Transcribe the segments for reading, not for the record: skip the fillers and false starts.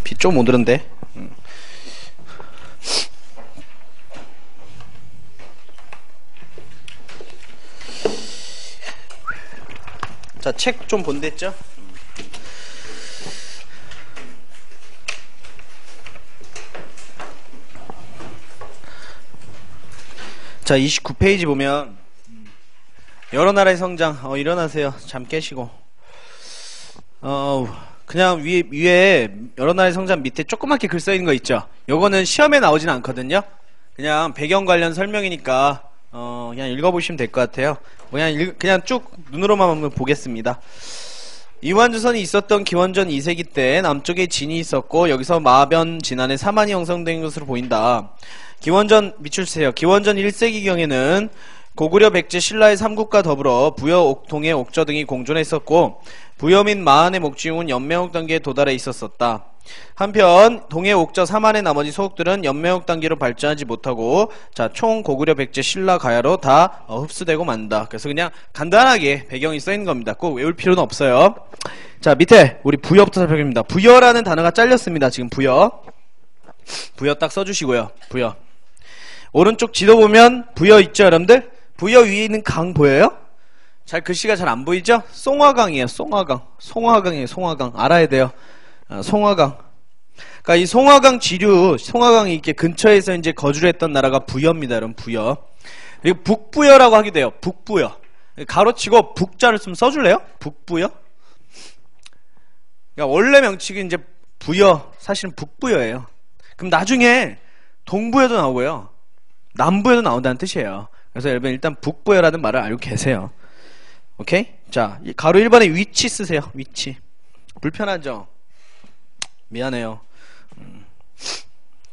비 좀 오드는데. 자, 책 좀 본댔죠? 자, 29페이지 보면 여러 나라의 성장. 일어나세요. 잠 깨시고. 그냥 위에 여러 나라의 성장 밑에 조그맣게 글 써있는 거 있죠? 요거는 시험에 나오진 않거든요. 그냥 배경 관련 설명이니까 그냥 읽어보시면 될 것 같아요. 그냥 쭉 눈으로만 한번 보겠습니다. 이완주선이 있었던 기원전 2세기 때 남쪽에 진이 있었고 여기서 마변 진안의 사만이 형성된 것으로 보인다. 기원전 밑줄 기원전 1세기경에는 고구려 백제 신라의 삼국과 더불어 부여, 옥동해, 옥저 등이 공존했었고 부여 및 마한의 목지웅은 연매옥 단계에 도달해 있었었다. 한편 동해, 옥저, 사만의 나머지 소국들은 연매옥 단계로 발전하지 못하고 총 고구려, 백제, 신라, 가야로 다 흡수되고 만다. 그래서 그냥 간단하게 배경이 써있는 겁니다. 꼭 외울 필요는 없어요. 자, 밑에 우리 부여부터 살펴봅니다. 부여라는 단어가 잘렸습니다. 지금 부여 딱 써주시고요. 부여 오른쪽 지도 보면 부여 있죠 여러분들? 부여 위에 있는 강 보여요? 글씨가 잘 안 보이죠? 송화강이에요. 송화강이에요. 송화강 알아야 돼요. 송화강. 그러니까 이 송화강 지류, 송화강이 이렇게 근처에서 이제 거주를 했던 나라가 부여입니다, 여러분. 부여. 그리고 북부여라고 하기도 해요. 북부여. 가로치고 북자를 좀 써줄래요? 북부여? 그러니까 원래 명칭이 이제 부여, 사실은 북부여예요. 그럼 나중에 동부여도 나오고요. 남부여도 나온다는 뜻이에요. 그래서 여러분 일단 북부여라는 말을 알고 계세요. 오케이? 자, 가로 1번에 위치 쓰세요. 위치. 불편하죠? 미안해요.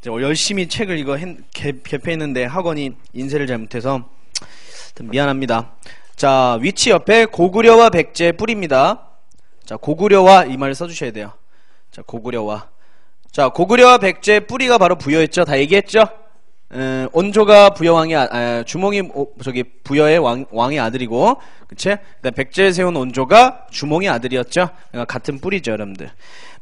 열심히 책을 이거 개폐했는데 학원이 인쇄를 잘못해서 미안합니다. 자, 위치 옆에 고구려와 백제의 뿌리입니다. 자, 고구려와 이 말을 써주셔야 돼요. 자, 고구려와. 자, 고구려와 백제의 뿌리가 바로 부여였죠. 다 얘기했죠? 온조가 부여왕의 주몽이 부여의 왕의 아들이고, 그치? 백제에 세운 온조가 주몽의 아들이었죠. 그러니까 같은 뿌리죠, 여러분들.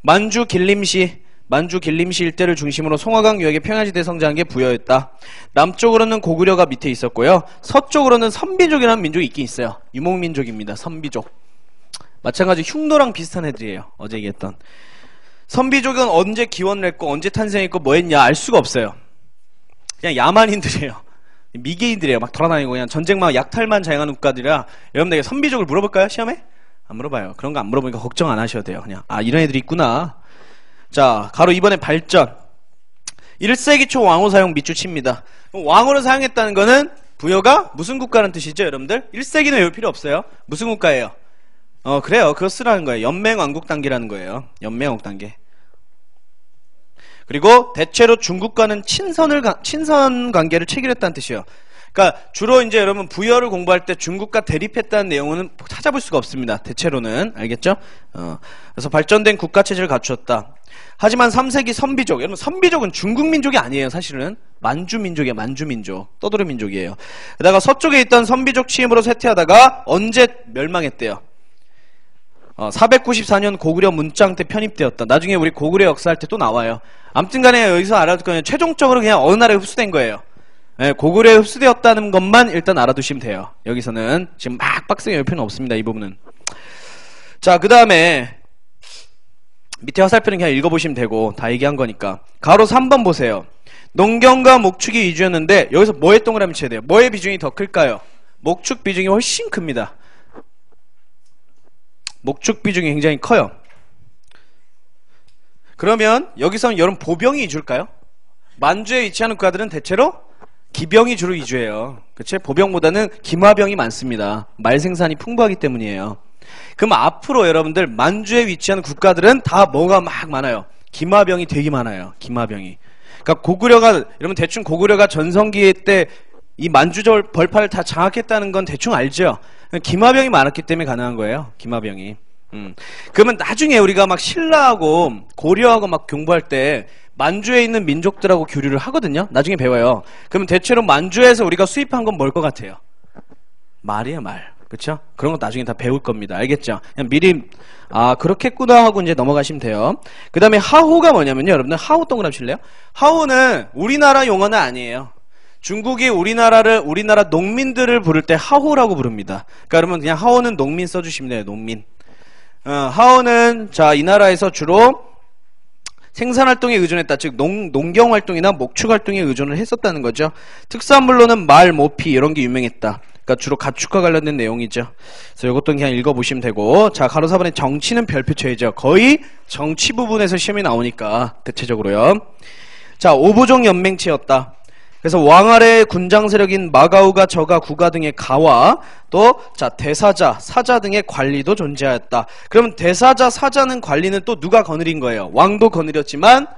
만주 길림시 일대를 중심으로 송화강 유역의 평야지대에 성장한 게 부여였다. 남쪽으로는 고구려가 밑에 있었고요. 서쪽으로는 선비족이라는 민족이 있긴 있어요. 유목민족입니다. 선비족. 마찬가지 흉노랑 비슷한 애들이에요. 어제 얘기했던. 선비족은 언제 기원을 했고 언제 탄생했고 뭐 했냐 알 수가 없어요. 그냥 야만인들이에요. 미개인들이에요. 막 돌아다니고 그냥 전쟁 막 약탈만 자행하는 국가들이라. 여러분들에게 선비족을 물어볼까요? 시험에? 안 물어봐요. 그런 거 안 물어보니까 걱정 안 하셔도 돼요. 그냥 이런 애들이 있구나. 자, 가로 2번에 발전. 1세기 초 왕호 사용 밑줄 칩니다. 왕호를 사용했다는 거는 부여가 무슨 국가라는 뜻이죠, 여러분들? 1세기는 외울 필요 없어요. 무슨 국가예요? 그래요. 그거 쓰라는 거예요. 연맹왕국 단계라는 거예요. 연맹왕국 단계. 그리고 대체로 중국과는 친선 관계를 체결했다는 뜻이에요. 그러니까 주로 이제 여러분 부여를 공부할 때 중국과 대립했다는 내용은 찾아볼 수가 없습니다. 대체로는. 알겠죠? 그래서 발전된 국가 체제를 갖추었다. 하지만 3세기 선비족, 여러분 선비족은 중국 민족이 아니에요. 사실은 만주 민족이에요. 만주 민족, 떠돌이 민족이에요. 게다가 서쪽에 있던 선비족 취임으로 쇠퇴하다가 언제 멸망했대요? 494년 고구려 문짱 때 편입되었다. 나중에 우리 고구려 역사할 때 또 나와요. 아무튼간에 여기서 알아둘 거는 최종적으로 그냥 어느 나라에 흡수된 거예요. 네, 고구려에 흡수되었다는 것만 일단 알아두시면 돼요. 여기서는 지금 막 빡세게 열 필요는 없습니다. 이 부분은. 자, 그 다음에 밑에 화살표는 그냥 읽어보시면 되고 다 얘기한 거니까. 가로 3번 보세요. 농경과 목축이 위주였는데 여기서 뭐에 동그라미 쳐야 돼요? 뭐의 비중이 더 클까요? 목축 비중이 훨씬 큽니다. 목축 비중이 굉장히 커요. 그러면 여기서는 여러분 보병이 위주일까요? 만주에 위치하는 국가들은 대체로 기병이 주로 위주예요. 그치? 보병보다는 기마병이 많습니다. 말 생산이 풍부하기 때문이에요. 그럼 앞으로 여러분들 만주에 위치하는 국가들은 다 뭐가 막 많아요? 기마병이 되게 많아요. 기마병이. 그러니까 고구려가 여러분 대충 고구려가 전성기 때 이 만주 벌판을 다 장악했다는 건 대충 알죠? 기마병이 많았기 때문에 가능한 거예요. 기마병이. 그러면 나중에 우리가 막 신라하고 고려하고 막 공부할 때 만주에 있는 민족들하고 교류를 하거든요. 나중에 배워요. 그러면 대체로 만주에서 우리가 수입한 건 뭘 것 같아요? 말이에요, 말. 그쵸? 그런 거 나중에 다 배울 겁니다. 알겠죠? 그냥 미리 아 그렇겠구나 하고 이제 넘어가시면 돼요. 그 다음에 하호가 뭐냐면요. 여러분들 하호 동그라미 칠래요? 하호는 우리나라 용어는 아니에요. 중국이 우리나라 농민들을 부를 때 하호라고 부릅니다. 그러니까 여러분 그냥 하호는 농민 써주시면 돼요. 농민. 하호는 자 이 나라에서 주로 생산활동에 의존했다. 즉 농경활동이나 목축활동에 의존을 했었다는 거죠. 특산물로는 말, 모피 이런 게 유명했다. 그러니까 주로 가축과 관련된 내용이죠. 그래서 이것도 그냥 읽어보시면 되고 자 가로 4번에 정치는 별표 쳐야죠. 거의 정치 부분에서 시험이 나오니까 대체적으로요. 자 오부종 연맹체였다. 그래서 왕 아래의 군장 세력인 마가우가 저가 구가 등의 가와 또 자 대사자, 사자 등의 관리도 존재하였다. 그러면 대사자, 사자는 관리는 또 누가 거느린 거예요? 왕도 거느렸지만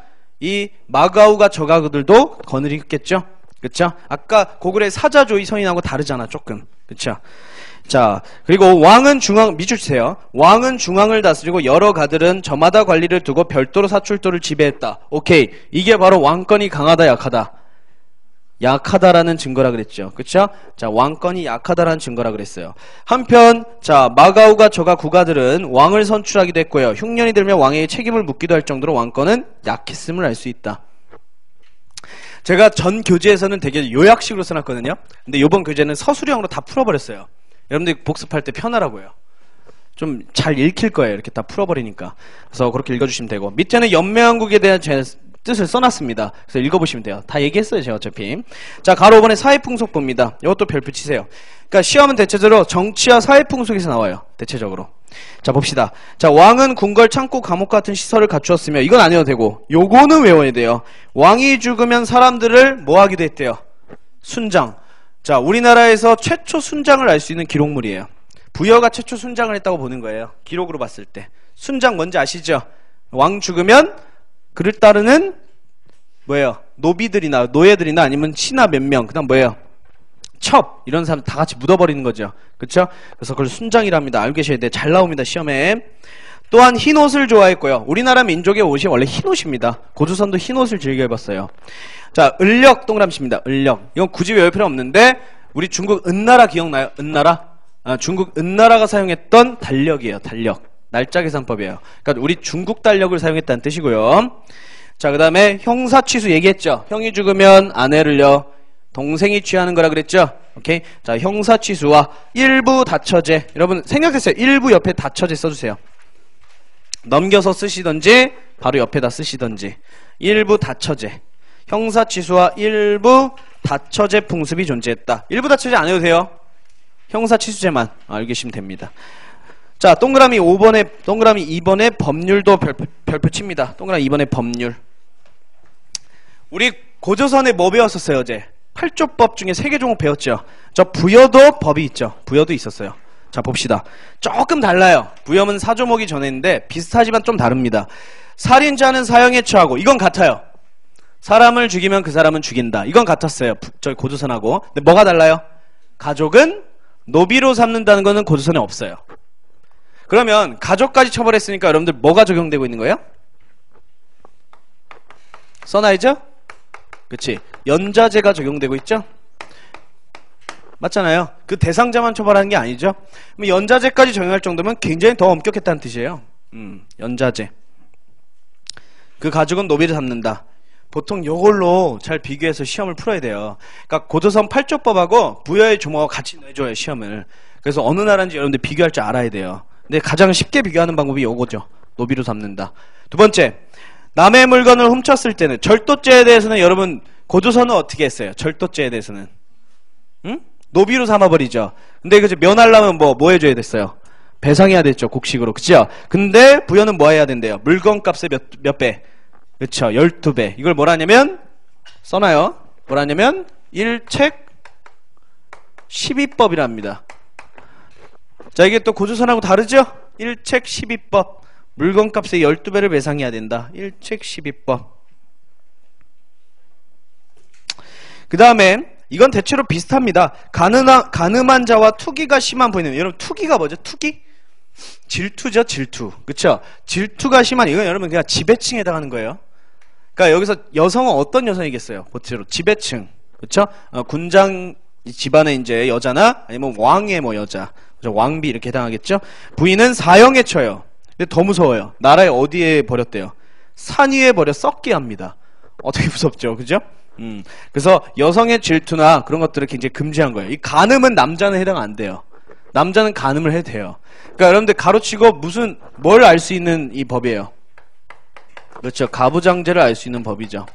이 마가우가 저가들도 거느렸겠죠? 그쵸? 아까 고글의 사자조이 선인하고 다르잖아 조금. 그쵸? 자 그리고 왕은 중앙 밑줄 치세요. 왕은 중앙을 다스리고 여러 가들은 저마다 관리를 두고 별도로 사출도를 지배했다. 오케이. 이게 바로 왕권이 강하다 약하다. 약하다라는 증거라 그랬죠. 그쵸? 자, 왕권이 약하다라는 증거라 그랬어요. 한편, 자, 마가우가 저가 구가들은 왕을 선출하기도 했고요. 흉년이 들면 왕에게 책임을 묻기도 할 정도로 왕권은 약했음을 알 수 있다. 제가 전 교재에서는 되게 요약식으로 써놨거든요. 근데 요번 교재는 서술형으로 다 풀어버렸어요. 여러분들 복습할 때 편하라고요. 좀 잘 읽힐 거예요. 이렇게 다 풀어버리니까. 그래서 그렇게 읽어주시면 되고. 밑에는 연맹왕국에 대한 뜻을 써놨습니다. 그래서 읽어보시면 돼요. 다 얘기했어요, 제가 어차피. 자, 가로 5번에 사회풍속 봅니다. 이것도 별표 치세요. 그러니까 시험은 대체적으로 정치와 사회풍속에서 나와요. 대체적으로. 자, 봅시다. 자, 왕은 궁궐, 창고, 감옥 같은 시설을 갖추었으며 이건 안 외워도 되고 요거는 외워야 돼요. 왕이 죽으면 사람들을 뭐 하기도 했대요? 순장. 자, 우리나라에서 최초 순장을 알 수 있는 기록물이에요. 부여가 최초 순장을 했다고 보는 거예요. 기록으로 봤을 때. 순장 뭔지 아시죠? 왕 죽으면 그를 따르는 뭐예요? 노비들이나 노예들이나 아니면 신하 몇 명, 그다음 뭐예요? 첩 이런 사람 다 같이 묻어버리는 거죠. 그렇죠? 그래서 그걸 순장이랍니다. 알고 계셔야 돼. 잘 나옵니다 시험에. 또한 흰옷을 좋아했고요. 우리나라 민족의 옷이 원래 흰옷입니다. 고조선도 흰옷을 즐겨 입었어요. 자, 을력 동그라미입니다. 을력. 이건 굳이 외울 필요 없는데 우리 중국 은나라 기억나요? 은나라? 중국 은나라가 사용했던 달력이에요. 달력. 날짜 계산법이에요. 그러니까 우리 중국 달력을 사용했다는 뜻이고요. 자, 그 다음에 형사취수 얘기했죠. 형이 죽으면 아내를요 동생이 취하는 거라 그랬죠. 오케이. 자, 형사취수와 일부 다처제. 여러분 생각했어요. 일부 옆에 다처제 써주세요. 넘겨서 쓰시던지 바로 옆에다 쓰시던지. 일부 다처제. 형사취수와 일부 다처제 풍습이 존재했다. 일부 다처제 안 해도 돼요. 형사취수제만 알겠으면 됩니다. 자, 동그라미 2번에 법률도 별표 칩니다. 동그라미 2번에 법률. 우리 고조선에 뭐 배웠었어요, 어제? 8조법 중에 3개 종목 배웠죠? 저 부여도 법이 있죠. 부여도 있었어요. 자, 봅시다. 조금 달라요. 부여는 4조목이 전했는데 비슷하지만 좀 다릅니다. 살인자는 사형에 처하고 이건 같아요. 사람을 죽이면 그 사람은 죽인다. 이건 같았어요. 저희 고조선하고. 근데 뭐가 달라요? 가족은 노비로 삼는다는 거는 고조선에 없어요. 그러면 가족까지 처벌했으니까 여러분들 뭐가 적용되고 있는 거예요? 써놔야죠? 그치? 연좌제가 적용되고 있죠? 맞잖아요. 그 대상자만 처벌하는 게 아니죠? 그럼 연좌제까지 적용할 정도면 굉장히 더 엄격했다는 뜻이에요. 연좌제. 그 가족은 노비를 삼는다. 보통 요걸로 잘 비교해서 시험을 풀어야 돼요. 그러니까 고조선 8조법하고 부여의 조목하고 같이 내줘요, 시험을. 그래서 어느 나라인지 여러분들 비교할 줄 알아야 돼요. 근데 가장 쉽게 비교하는 방법이 요거죠. 노비로 삼는다. 두 번째, 남의 물건을 훔쳤을 때는 절도죄에 대해서는 여러분 고조선은 어떻게 했어요? 절도죄에 대해서는 노비로 삼아버리죠. 근데 그죠 면하려면 뭐 해줘야 됐어요? 배상해야 됐죠. 곡식으로. 그죠? 근데 부여는 뭐 해야 된대요? 물건값의 몇 배? 그쵸? 12배. 이걸 뭐라 하냐면 써놔요. 뭐라 하냐면 1책 12법이랍니다. 자, 이게 또 고조선하고 다르죠? 1책 12법. 물건값의 12배를 배상해야 된다. 1책 12법. 그 다음에 이건 대체로 비슷합니다. 가늠한 자와 투기가 심한 부인은, 여러분 투기가 뭐죠? 투기? 질투죠, 질투. 그쵸? 질투가 심한, 이건 여러분 그냥 지배층에 해당하는 거예요. 그러니까 여기서 여성은 어떤 여성이겠어요? 보태로 지배층. 그쵸? 군장 집안의 이제 여자나 아니면 왕의 뭐 여자. 왕비 이렇게 해당하겠죠? 부인은 사형에 처해요. 근데 더 무서워요. 나라에 어디에 버렸대요? 산 위에 버려 썩게 합니다. 어떻게 무섭죠, 그죠? 그래서 여성의 질투나 그런 것들을 굉장히 금지한 거예요. 이 간음은 남자는 해당 안 돼요. 남자는 간음을 해도 돼요. 그러니까 여러분들 가로치고 뭘 알 수 있는 이 법이에요. 그렇죠. 가부장제를 알 수 있는 법이죠.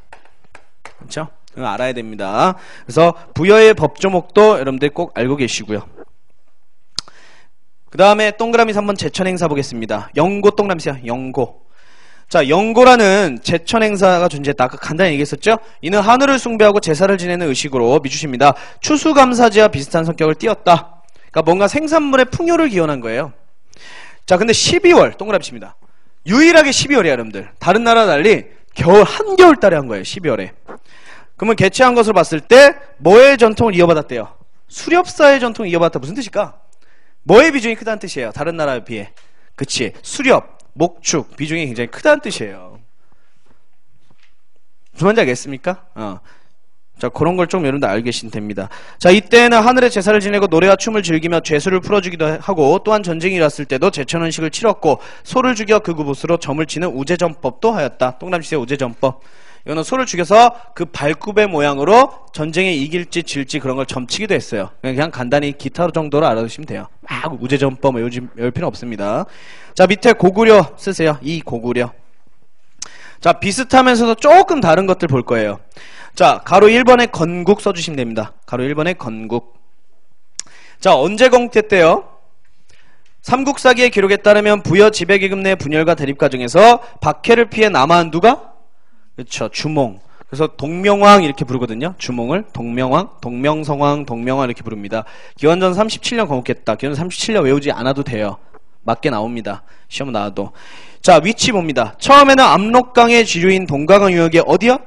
그렇죠? 그거 알아야 됩니다. 그래서 부여의 법조목도 여러분들 꼭 알고 계시고요. 그 다음에 동그라미 3번 제천행사 보겠습니다. 영고 동그라미 세요. 영고. 자, 영고라는 제천행사가 존재했다. 아까 간단히 얘기했었죠? 이는 하늘을 숭배하고 제사를 지내는 의식으로 미주십니다. 추수감사제와 비슷한 성격을 띠었다. 그러니까 뭔가 생산물의 풍요를 기원한 거예요. 자, 근데 12월 동그라미 칩니다. 유일하게 12월이야, 여러분들. 다른 나라와 달리 겨울 한겨울 달에 한 거예요. 12월에. 그러면 개최한 것으로 봤을 때 뭐의 전통을 이어받았대요? 수렵사의 전통을 이어받았다. 무슨 뜻일까? 뭐의 비중이 크다는 뜻이에요? 다른 나라에 비해. 그치? 수렵, 목축 비중이 굉장히 크다는 뜻이에요. 무슨 말인지 알겠습니까? 자, 그런 걸 좀 여러분들 알고 계시면 됩니다. 자, 이때는 하늘의 제사를 지내고 노래와 춤을 즐기며 죄수를 풀어주기도 하고, 또한 전쟁이 일었을 때도 제천원식을 치렀고, 소를 죽여 그 그곳으로 점을 치는 우제전법도 하였다. 동남시의 우제전법. 이거는 소를 죽여서 그 발굽의 모양으로 전쟁에 이길지 질지 그런 걸 점치기도 했어요. 그냥 간단히 기타 정도로 알아두시면 돼요. 막 우제전법 외울 필요 없습니다. 자, 밑에 고구려 쓰세요. 이 고구려. 자, 비슷하면서도 조금 다른 것들 볼 거예요. 자, 가로 1번에 건국 써주시면 됩니다. 가로 1번에 건국. 자, 언제 건국했대요? 삼국사기의 기록에 따르면 부여 지배계급 내 분열과 대립 과정에서 박해를 피해 남아한 누가? 그렇죠. 주몽. 그래서 동명왕 이렇게 부르거든요. 주몽을 동명왕, 동명성왕, 동명왕 이렇게 부릅니다. 기원전 37년 건국했다. 기원전 37년 외우지 않아도 돼요. 맞게 나옵니다. 시험 나와도. 자, 위치 봅니다. 처음에는 압록강의 지류인 동가강 유역에 어디요?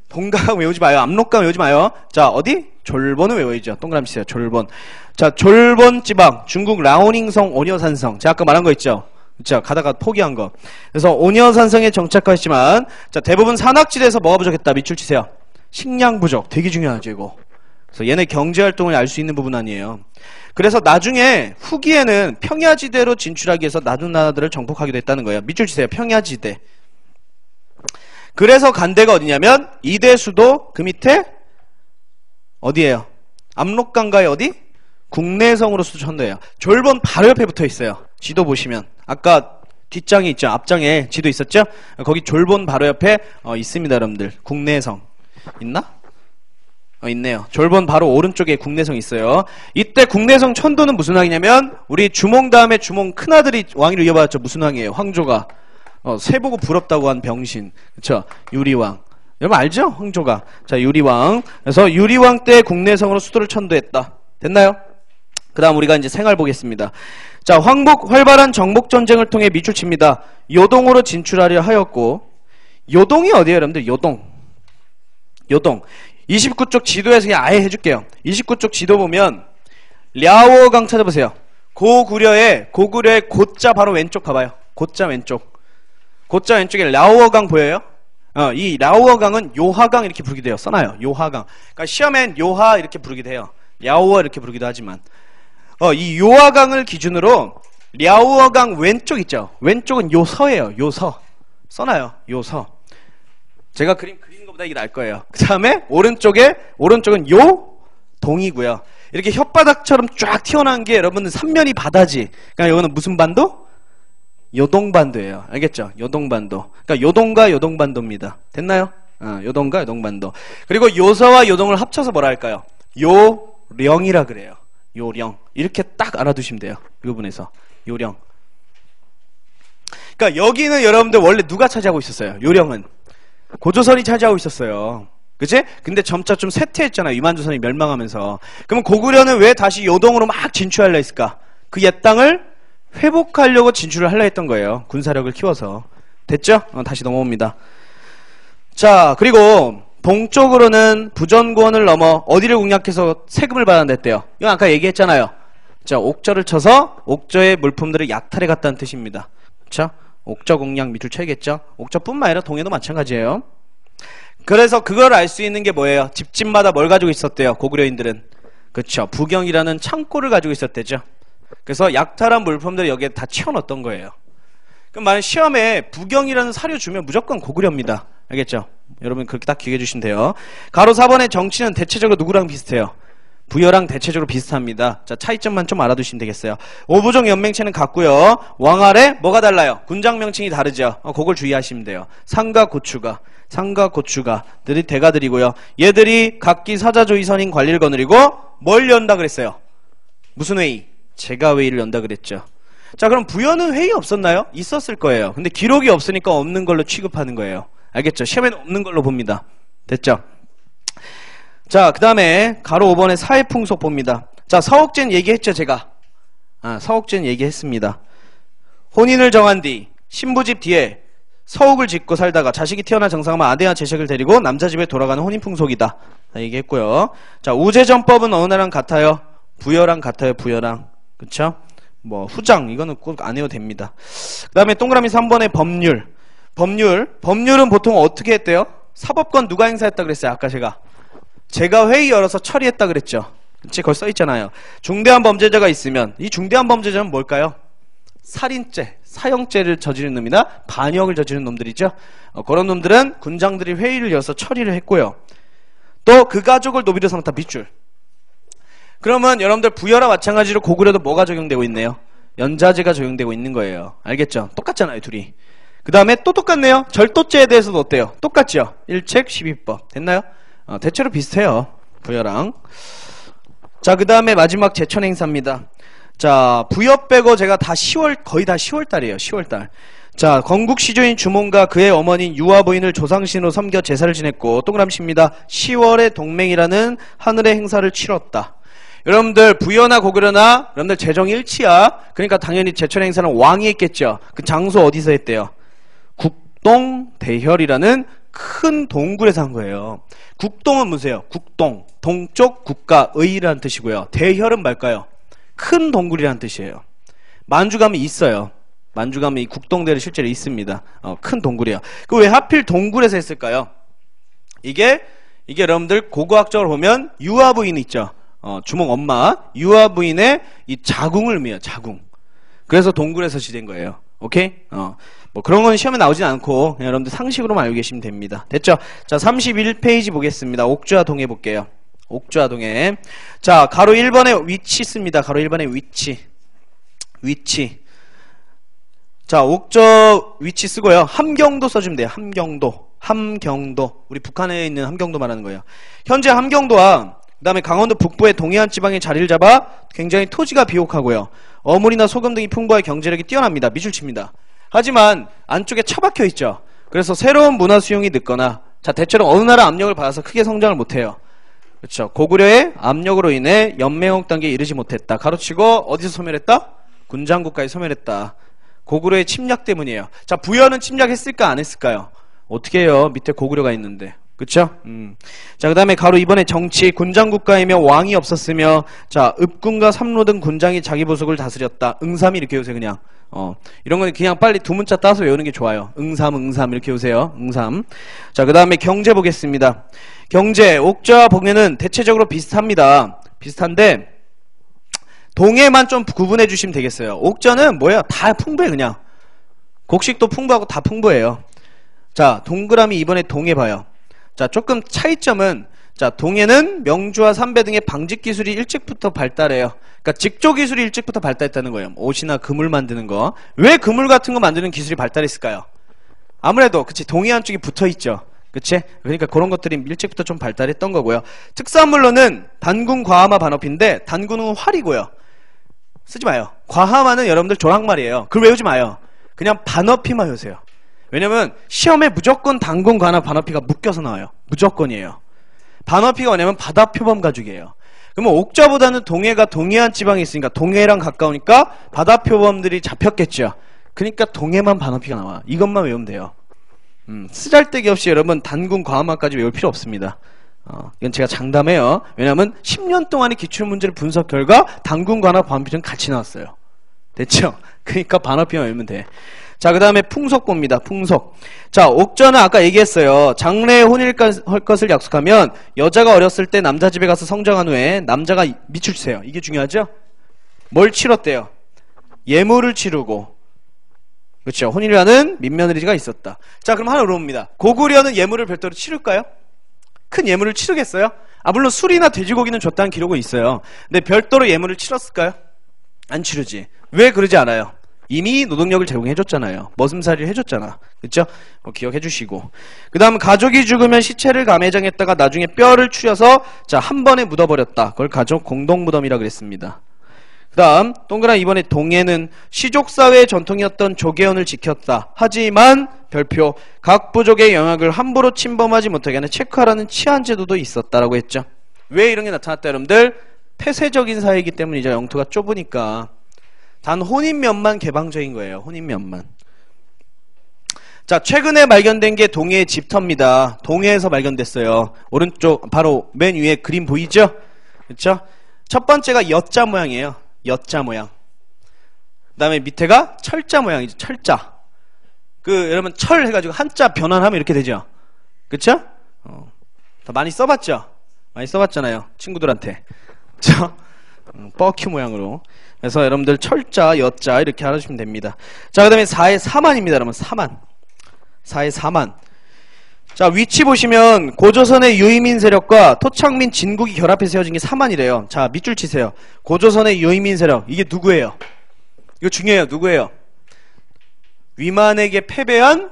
동가강 외우지 마요. 압록강 외우지 마요. 자, 어디? 졸본을 외워야죠. 동그라미 치세요. 졸본. 자, 졸본 지방, 중국 라오닝성 오녀산성. 제가 아까 말한 거 있죠? 자, 가다가 포기한 거. 그래서 오녀산성에 정착하였지만, 자, 대부분 산악지대에서 뭐가 부족했다? 밑줄 치세요. 식량 부족. 되게 중요하죠, 이거. 그래서 얘네 경제활동을 알 수 있는 부분 아니에요. 그래서 나중에 후기에는 평야지대로 진출하기 위해서 낮은 나라들을 정복하기도 했다는 거예요. 밑줄 치세요. 평야지대. 그래서 간 데가 어디냐면 이대수도 그 밑에 어디예요? 압록강가의 어디? 국내성으로 수천도예요. 졸본 바로 옆에 붙어 있어요. 지도 보시면 아까 뒷장에 있죠. 앞장에 지도 있었죠? 거기 졸본 바로 옆에 있습니다, 여러분들. 국내성 있나? 있네요. 졸본 바로 오른쪽에 국내성 있어요. 이때 국내성 천도는 무슨 왕이냐면 우리 주몽 다음에 주몽 큰아들이 왕위를 이어받았죠. 무슨 왕이에요? 황조가. 세보고 부럽다고 한 병신. 그쵸? 유리왕. 여러분 알죠? 황조가. 자, 유리왕. 그래서 유리왕 때 국내성으로 수도를 천도했다. 됐나요? 그 다음 우리가 이제 생활 보겠습니다. 자, 활발한 정복전쟁을 통해 밑줄 칩니다. 요동으로 진출하려 하였고, 요동이 어디에요, 여러분들? 요동. 29쪽 지도에서 그냥 아예 해줄게요. 29쪽 지도 보면, 랴오어강 찾아보세요. 고구려의 고자 바로 왼쪽 가봐요. 고자 왼쪽. 고자 왼쪽에 랴오어강 보여요? 이 랴오어강은 요하강 이렇게 부르기도 해요. 써놔요. 요하강. 그러니까 시험엔 요하 이렇게 부르기도 해요. 랴오어 이렇게 부르기도 하지만. 이 요하강을 기준으로 랴오어강 왼쪽 있죠? 왼쪽은 요서예요. 요서. 써놔요. 요서. 제가 그리는 것보다 이게 나을 거예요. 그 다음에 오른쪽은 요동이고요. 이렇게 혓바닥처럼 쫙 튀어나온 게 여러분들 삼면이 바다지. 그러니까 이거는 무슨 반도? 요동반도예요. 알겠죠? 요동반도. 그러니까 요동과 요동반도입니다. 됐나요? 요동과 요동반도. 그리고 요서와 요동을 합쳐서 뭐라 할까요? 요령이라 그래요. 요령. 이렇게 딱 알아두시면 돼요. 이 부분에서. 요령. 그러니까 여기는 여러분들 원래 누가 차지하고 있었어요? 요령은. 고조선이 차지하고 있었어요. 그치? 근데 점차 좀 쇠퇴했잖아요. 위만조선이 멸망하면서. 그러면 고구려는 왜 다시 요동으로 막 진출하려 했을까? 그 옛 땅을 회복하려고 진출을 하려 했던 거예요. 군사력을 키워서. 됐죠? 다시 넘어옵니다. 자, 그리고 동쪽으로는 부전고원을 넘어 어디를 공략해서 세금을 받아냈대요. 이건 아까 얘기했잖아요. 자, 옥저를 쳐서 옥저의 물품들을 약탈해 갔다는 뜻입니다. 그쵸? 옥저 공략 밑줄 쳐야겠죠? 옥저뿐만 아니라 동해도 마찬가지예요. 그래서 그걸 알 수 있는 게 뭐예요? 집집마다 뭘 가지고 있었대요? 고구려인들은. 그쵸? 부경이라는 창고를 가지고 있었대죠. 그래서 약탈한 물품들을 여기에 다 채워넣었던 거예요. 그럼 만약 시험에 부경이라는 사료 주면 무조건 고구려입니다. 알겠죠? 여러분 그렇게 딱 기억해 주시면 돼요. 가로 4번의 정치는 대체적으로 누구랑 비슷해요? 부여랑 대체적으로 비슷합니다. 자, 차이점만 좀 알아두시면 되겠어요. 오부종 연맹체는 같고요. 왕아래 뭐가 달라요? 군장 명칭이 다르죠. 그걸 주의하시면 돼요. 상가 고추가들이 대가들이고요. 얘들이 각기 사자조의선인 관리를 거느리고 뭘 연다 그랬어요? 무슨 회의? 제가회의를 연다 그랬죠. 자, 그럼 부여는 회의 없었나요? 있었을 거예요. 근데 기록이 없으니까 없는 걸로 취급하는 거예요. 알겠죠? 시험에는 없는 걸로 봅니다. 됐죠? 자, 그 다음에 가로 5번의 사회풍속 봅니다. 자, 서옥제는 얘기했죠, 제가. 서옥제는 얘기했습니다. 혼인을 정한 뒤 신부 집 뒤에 서옥을 짓고 살다가 자식이 태어나 정상하면 아내와 제식을 데리고 남자 집에 돌아가는 혼인풍속이다. 얘기했고요. 자, 우제전법은 어느 나라랑 같아요? 부여랑 같아요, 부여랑. 그쵸? 뭐 후장 이거는 꼭 안 해도 됩니다. 그 다음에 동그라미 3번의 법률은 보통 어떻게 했대요? 사법권 누가 행사했다 그랬어요? 아까 제가 회의 열어서 처리했다 그랬죠. 그치? 거기 써있잖아요. 중대한 범죄자가 있으면 이 중대한 범죄자는 뭘까요? 살인죄, 사형죄를 저지른 놈이나 반역을 저지른 놈들이죠. 그런 놈들은 군장들이 회의를 열어서 처리를 했고요. 또 그 가족을 노비로 삼다 밑줄. 그러면 여러분들 부여와 마찬가지로 고구려도 뭐가 적용되고 있네요? 연자제가 적용되고 있는 거예요. 알겠죠? 똑같잖아요, 둘이. 그 다음에 또 똑같네요. 절도죄에 대해서도 어때요? 똑같죠? 1책 12법. 됐나요? 대체로 비슷해요. 부여랑. 자, 그 다음에 마지막 제천행사입니다. 자, 부여 빼고 제가 다 거의 다 10월달이에요. 10월달. 자, 건국시조인 주몽과 그의 어머니인 유아부인을 조상신으로 섬겨 제사를 지냈고, 동그라미입니다. 10월에 동맹이라는 하늘의 행사를 치렀다. 여러분들 부여나 고구려나 여러분들 재정 일치야. 그러니까 당연히 제천 행사는 왕이 했겠죠. 그 장소 어디서 했대요? 국동 대혈이라는 큰 동굴에서 한 거예요. 국동은 뭐세요? 국동, 동쪽 국가의라는 뜻이고요. 대혈은 뭘까요? 큰 동굴이라는 뜻이에요. 만주 가면 있어요. 만주 가면 이 국동대를 실제로 있습니다. 큰 동굴이에요. 그 왜 하필 동굴에서 했을까요? 이게 여러분들 고고학적으로 보면 유아부인 있죠. 주몽 엄마 유아부인의 이 자궁을 의미해요. 자궁. 그래서 동굴에서 지된 거예요. 오케이? 뭐 그런 건 시험에 나오진 않고 그냥 여러분들 상식으로만 알고 계시면 됩니다. 됐죠? 자, 31페이지 보겠습니다. 옥좌 동해 볼게요. 옥좌 동해. 자, 가로 1번에 위치 씁니다. 가로 1번에 위치. 자, 옥저 위치 쓰고요. 함경도 써주면 돼요. 함경도. 우리 북한에 있는 함경도 말하는 거예요. 현재 함경도와 그 다음에 강원도 북부의 동해안 지방에 자리를 잡아 굉장히 토지가 비옥하고요. 어물이나 소금 등이 풍부하여 경제력이 뛰어납니다. 미술칩니다. 하지만 안쪽에 처박혀 있죠. 그래서 새로운 문화 수용이 늦거나 자, 대체로 어느 나라 압력을 받아서 크게 성장을 못해요. 그렇죠. 고구려의 압력으로 인해 연맹국 단계에 이르지 못했다. 가로치고 어디서 소멸했다? 군장국가에 소멸했다. 고구려의 침략 때문이에요. 자, 부여는 침략했을까 안 했을까요? 어떻게 해요? 밑에 고구려가 있는데. 그쵸? 자, 그 다음에 가로 2번에 정치, 군장국가이며 왕이 없었으며, 자, 읍군과 삼로 등 군장이 자기 부속을 다스렸다. 응삼이 이렇게 외우세요, 그냥. 이런 건 그냥 빨리 두 문자 따서 외우는 게 좋아요. 응삼 이렇게 외우세요. 응삼. 자, 그 다음에 경제 보겠습니다. 경제, 옥좌와 봉해는 대체적으로 비슷합니다. 비슷한데, 동해만 좀 구분해 주시면 되겠어요. 옥좌는 뭐예요? 다 풍부해, 그냥. 곡식도 풍부하고 다 풍부해요. 자, 동그라미 이번에 동해 봐요. 자, 조금 차이점은, 자, 동해는 명주와 삼배 등의 방직 기술이 일찍부터 발달해요. 그러니까 직조 기술이 일찍부터 발달했다는 거예요. 옷이나 그물 만드는 거. 왜 그물 같은 거 만드는 기술이 발달했을까요? 아무래도, 그치, 동해안 쪽이 붙어 있죠. 그치? 그러니까 그런 것들이 일찍부터 좀 발달했던 거고요. 특산물로는 단군, 과하마, 반어피인데, 단군은 활이고요. 쓰지 마요. 과하마는 여러분들 조랑말이에요. 그걸 외우지 마요. 그냥 반어피만 외우세요. 왜냐면 시험에 무조건 단군, 과나, 반어피가 묶여서 나와요. 무조건이에요. 반어피가 뭐냐면 바다표범 가죽이에요. 그러면 옥좌보다는 동해가 동해안 지방에 있으니까 동해랑 가까우니까 바다표범들이 잡혔겠죠. 그러니까 동해만 반어피가 나와. 이것만 외우면 돼요. 쓰잘데기 없이 여러분 단군, 과마까지 외울 필요 없습니다. 이건 제가 장담해요. 왜냐면 10년 동안의 기출문제를 분석 결과 단군, 과나, 반어피는 같이 나왔어요. 됐죠? 그러니까 반어피만 외우면 돼. 자, 그 다음에 풍속 봅니다. 풍속. 자, 옥좌는 아까 얘기했어요. 장래에 혼인할 것을 약속하면 여자가 어렸을 때 남자 집에 가서 성장한 후에 남자가 밑줄 치세요. 이게 중요하죠? 뭘 치렀대요? 예물을 치르고. 그렇죠. 혼인이라는 민며느리가 있었다. 자, 그럼 하나 물어봅니다. 고구려는 예물을 별도로 치를까요? 큰 예물을 치르겠어요? 물론 술이나 돼지고기는 줬다는 기록은 있어요. 근데 별도로 예물을 치렀을까요? 안 치르지. 왜 그러지 않아요? 이미 노동력을 제공해줬잖아요. 머슴살이를 해줬잖아. 그쵸? 기억해주시고. 그 다음 가족이 죽으면 시체를 가매장했다가 나중에 뼈를 추려서 자, 한 번에 묻어버렸다. 그걸 가족 공동무덤이라 그랬습니다. 그 다음 동그란 2번에 동해는 시족사회의 전통이었던 조계원을 지켰다. 하지만 별표 각 부족의 영역을 함부로 침범하지 못하게 하는 체크하라는 치안제도도 있었다라고 했죠. 왜 이런 게 나타났다 여러분들? 폐쇄적인 사회이기 때문이죠. 영토가 좁으니까. 단 혼인면만 개방적인 거예요. 혼인면만. 자, 최근에 발견된 게 동해의 집터입니다. 동해에서 발견됐어요. 오른쪽 바로 맨 위에 그림 보이죠? 그렇죠? 첫 번째가 여자 모양이에요. 여자 모양. 그 다음에 밑에가 철자 모양이죠. 철자. 여러분 철 해가지고 한자 변환하면 이렇게 되죠. 그쵸? 더 많이 써봤죠? 많이 써봤잖아요. 친구들한테. 그쵸? 뻐큐 모양으로. 그래서 여러분들 철자, 여자 이렇게 알아주시면 됩니다. 자, 그 다음에 4의 4만입니다. 여러분 4만. 4의 4만. 자, 위치 보시면 고조선의 유이민 세력과 토착민 진국이 결합해 세워진 게 4만이래요. 자, 밑줄 치세요. 고조선의 유이민 세력. 이게 누구예요? 이거 중요해요. 누구예요? 위만에게 패배한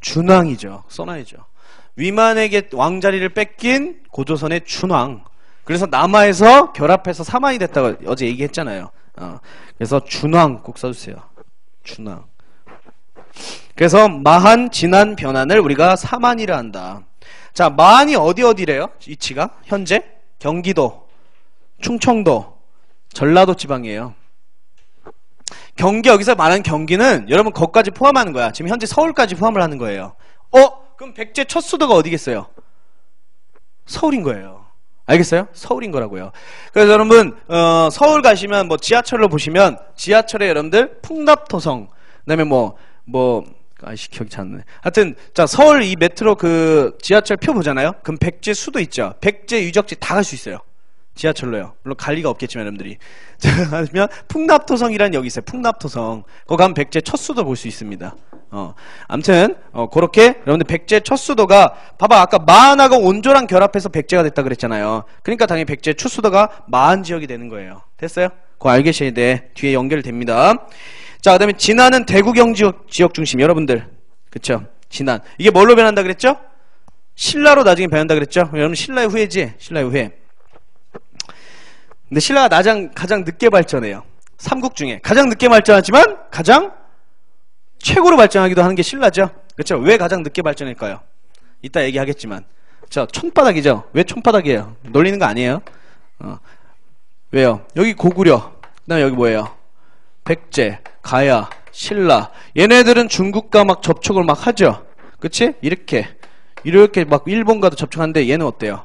준왕이죠. 써놔야죠. 위만에게 왕자리를 뺏긴 고조선의 준왕. 그래서 남하에서 결합해서 4만이 됐다고 어제 얘기했잖아요. 그래서 준왕 꼭 써주세요. 준왕. 그래서 마한, 진한, 변한을 우리가 4만이라 한다. 자, 마한이 어디래요? 위치가? 현재? 경기도, 충청도, 전라도 지방이에요. 경기, 여기서 말하는 경기는 여러분 거기까지 포함하는 거야. 지금 현재 서울까지 포함을 하는 거예요. 그럼 백제 첫 수도가 어디겠어요? 서울인 거예요. 알겠어요? 서울인 거라고요. 그래서 여러분 서울 가시면 뭐 지하철로 보시면 지하철에 여러분들 풍납토성 그다음에 기억이 잘 안 나네. 하여튼 자, 서울 이 메트로 지하철 표 보잖아요. 그럼 백제 수도 있죠. 백제 유적지 다 갈 수 있어요. 지하철로요. 물론 갈 리가 없겠지만 여러분들이. 자, 그러면 풍납토성이라는 여기 있어요. 풍납토성. 거기 가면 백제 첫 수도 볼 수 있습니다. 아무튼 그렇게 여러분들 백제 첫 수도가 봐봐, 아까 마한하고 온조랑 결합해서 백제가 됐다 그랬잖아요. 그러니까 당연히 백제 첫 수도가 마한 지역이 되는 거예요. 됐어요? 그거 알고 계셔야 돼. 뒤에 연결됩니다. 자, 그 다음에 진안은 대구 경지 지역 중심. 여러분들 그쵸? 진안 이게 뭘로 변한다 그랬죠? 신라로 나중에 변한다 그랬죠? 여러분 신라의 후예지? 신라의 후예. 근데 신라가 가장 늦게 발전해요. 삼국 중에 가장 늦게 발전하지만 가장 최고로 발전하기도 하는 게 신라죠. 그렇죠? 왜 가장 늦게 발전할까요? 이따 얘기하겠지만. 저 촌바닥이죠. 왜 촌바닥이에요? 놀리는 거 아니에요? 왜요? 여기 고구려. 그다음에 여기 뭐예요? 백제, 가야, 신라. 얘네들은 중국과 막 접촉을 막 하죠. 그치? 이렇게 막 일본과도 접촉하는데 얘는 어때요?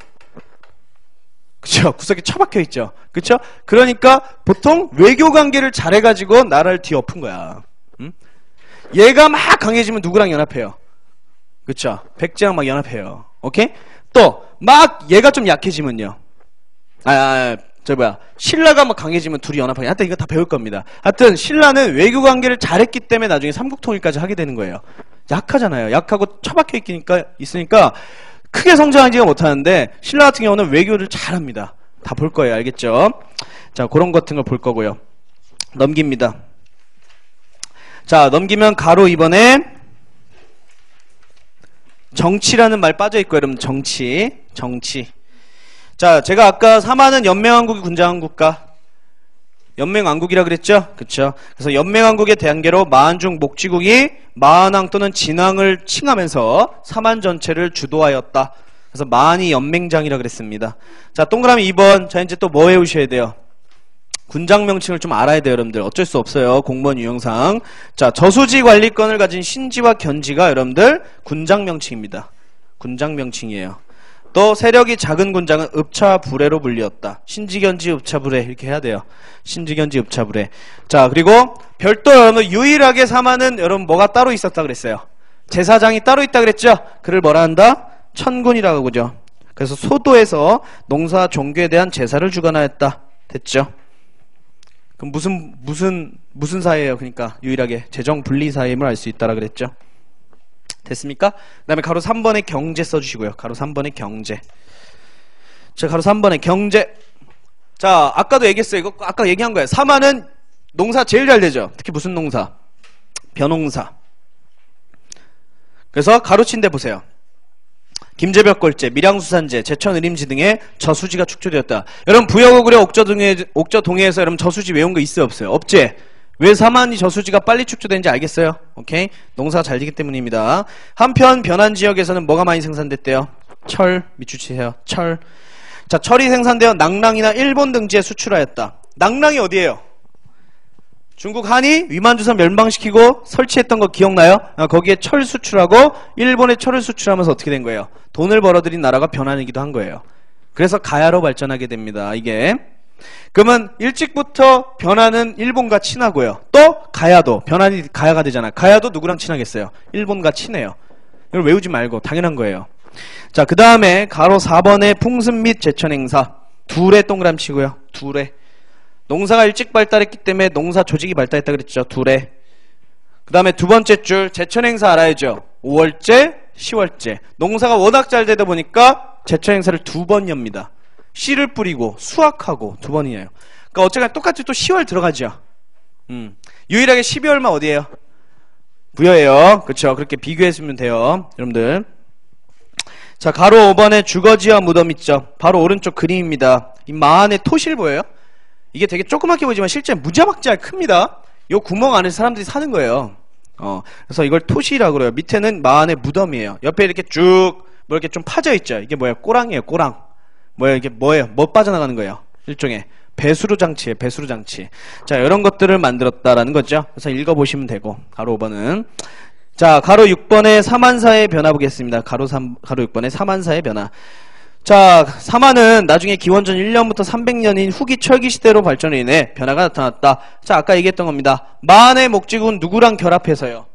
그쵸? 구석에 처박혀 있죠. 그쵸? 그러니까 보통 외교 관계를 잘해가지고 나라를 뒤엎은 거야. 얘가 막 강해지면 누구랑 연합해요? 그쵸? 백제랑 막 연합해요. 오케이? 또 막 얘가 좀 약해지면요. 신라가 막 강해지면 둘이 연합하게. 하여튼 이거 다 배울 겁니다. 하여튼 신라는 외교 관계를 잘했기 때문에 나중에 삼국통일까지 하게 되는 거예요. 약하잖아요. 약하고 처박혀 있으니까 크게 성장하지가 못하는데 신라 같은 경우는 외교를 잘합니다. 다 볼 거예요. 알겠죠? 자, 그런 같은 걸 볼 거고요. 넘깁니다. 자, 넘기면 가로 2번에 정치라는 말 빠져있고요. 여러분 정치. 자, 제가 아까 3한은 연맹왕국이 군장왕국가 연맹왕국이라 그랬죠? 그쵸? 그래서 연맹왕국의 대항계로 마한중 목지국이 마한왕 또는 진왕을 칭하면서 3한 전체를 주도하였다. 그래서 마한이 연맹장이라 그랬습니다. 자, 동그라미 2번. 자, 이제 또 뭐 외우셔야 돼요? 군장 명칭을 좀 알아야 돼요, 여러분들. 어쩔 수 없어요. 공무원 유형상. 자, 저수지 관리권을 가진 신지와 견지가 여러분들 군장 명칭입니다. 군장 명칭이에요. 또 세력이 작은 군장은 읍차부례로 불리었다. 신지견지 읍차부례 이렇게 해야 돼요. 신지견지 읍차부례. 자, 그리고 별도 여러분 유일하게 3한은 여러분 뭐가 따로 있었다 그랬어요? 제사장이 따로 있다 그랬죠? 그를 뭐라 한다? 천군이라고 그러죠. 그래서 소도에서 농사 종교에 대한 제사를 주관하였다. 됐죠? 그럼 무슨 사회예요? 그러니까 유일하게 재정 분리 사회임을 알 수 있다라 그랬죠. 됐습니까? 그 다음에 가로 3번에 경제 써주시고요. 가로 3번에 경제. 자, 가로 3번에 경제. 자, 아까도 얘기했어요. 이거 아까 얘기한 거예요. 3화는 농사 제일 잘 되죠. 특히 무슨 농사? 벼농사. 그래서 가로친데 보세요. 김제벽골제, 밀양수산제, 제천의림지 등의 저수지가 축조되었다. 여러분 부여고구려 옥저동해에서 여러분 저수지 외운 거 있어요 없어요? 없지? 왜 사만이 저수지가 빨리 축조되는지 알겠어요? 오케이? 농사가 잘 되기 때문입니다. 한편 변한 지역에서는 뭐가 많이 생산됐대요? 철, 밑줄치세요. 철. 자, 철이 생산되어 낭랑이나 일본 등지에 수출하였다. 낭랑이 어디예요? 중국 한이 위만주선 멸망시키고 설치했던 거 기억나요? 거기에 철 수출하고 일본에 철을 수출하면서 어떻게 된 거예요? 돈을 벌어들인 나라가 변환이기도 한 거예요. 그래서 가야로 발전하게 됩니다. 이게. 그러면 일찍부터 변환은 일본과 친하고요. 또 가야도 변환이 가야가 되잖아. 가야도 누구랑 친하겠어요? 일본과 친해요. 이걸 외우지 말고 당연한 거예요. 자, 그 다음에 가로 4번에 풍습 및 제천 행사. 둘에 동그라미 치고요. 둘에. 농사가 일찍 발달했기 때문에 농사 조직이 발달했다 그랬죠. 둘에. 그 다음에 두 번째 줄 제천 행사 알아야죠. 5월제, 10월제. 농사가 워낙 잘 되다 보니까 제천 행사를 두 번 엽니다. 씨를 뿌리고 수확하고 두 번이에요. 그러니까 어쨌거나 똑같이 또 10월 들어가죠. 유일하게 12월만 어디예요? 부여예요. 그렇죠. 그렇게 비교했으면 돼요. 여러분들. 자, 가로 5번에 주거지와 무덤 있죠. 바로 오른쪽 그림입니다. 이 마안의 토실 보여요? 이게 되게 조그맣게 보이지만 실제 무지막지하게 큽니다. 요 구멍 안에 사람들이 사는 거예요. 그래서 이걸 토시라고 그래요. 밑에는 마안의 무덤이에요. 옆에 이렇게 쭉 뭐 이렇게 좀 파져 있죠. 이게 뭐예요? 꼬랑이에요. 꼬랑. 뭐예요? 이게 뭐예요? 뭐 빠져나가는 거예요? 일종의 배수로 장치예요. 배수로 장치. 자, 이런 것들을 만들었다라는 거죠. 그래서 읽어보시면 되고. 가로 5번은. 자, 가로 6번의 사만사의 변화 보겠습니다. 가로 6번의 사만사의 변화. 자, 사만은 나중에 기원전 1년부터 300년인 후기 철기 시대로 발전으로 인해 변화가 나타났다. 자, 아까 얘기했던 겁니다. 마안의 목지국은 누구랑 결합해서요?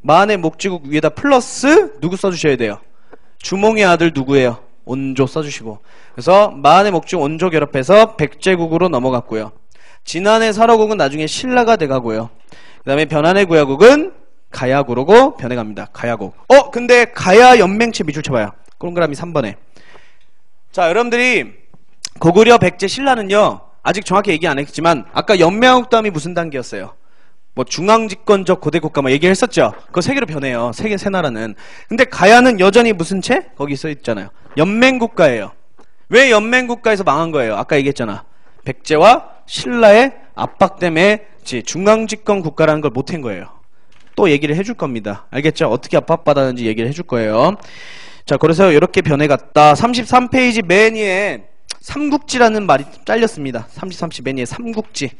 마안의 목지국 위에다 플러스 누구 써주셔야 돼요? 주몽의 아들 누구예요? 온조 써주시고. 그래서 마안의 목지국 온조 결합해서 백제국으로 넘어갔고요. 진안의 사로국은 나중에 신라가 돼가고요. 그 다음에 변안의 구야국은 가야국으로 변해갑니다. 가야국. 근데 가야 연맹체 밑줄 쳐봐요. 동그라미 3번에. 자, 여러분들이 고구려, 백제, 신라는요 아직 정확히 얘기 안 했지만 아까 연맹국담이 무슨 단계였어요? 뭐 중앙집권적 고대국가 뭐 얘기했었죠. 그거 세 개로 변해요. 세 나라는. 근데 가야는 여전히 무슨 채? 거기 써 있잖아요. 연맹국가예요. 왜 연맹국가에서 망한 거예요? 아까 얘기했잖아. 백제와 신라의 압박 때문에 중앙집권 국가라는 걸 못한 거예요. 또 얘기를 해줄 겁니다. 알겠죠? 어떻게 압박받았는지 얘기를 해줄 거예요. 자, 그래서 이렇게 변해갔다. 33페이지 맨 위에 삼국지라는 말이 잘렸습니다. 33페이지 맨 위에 삼국지.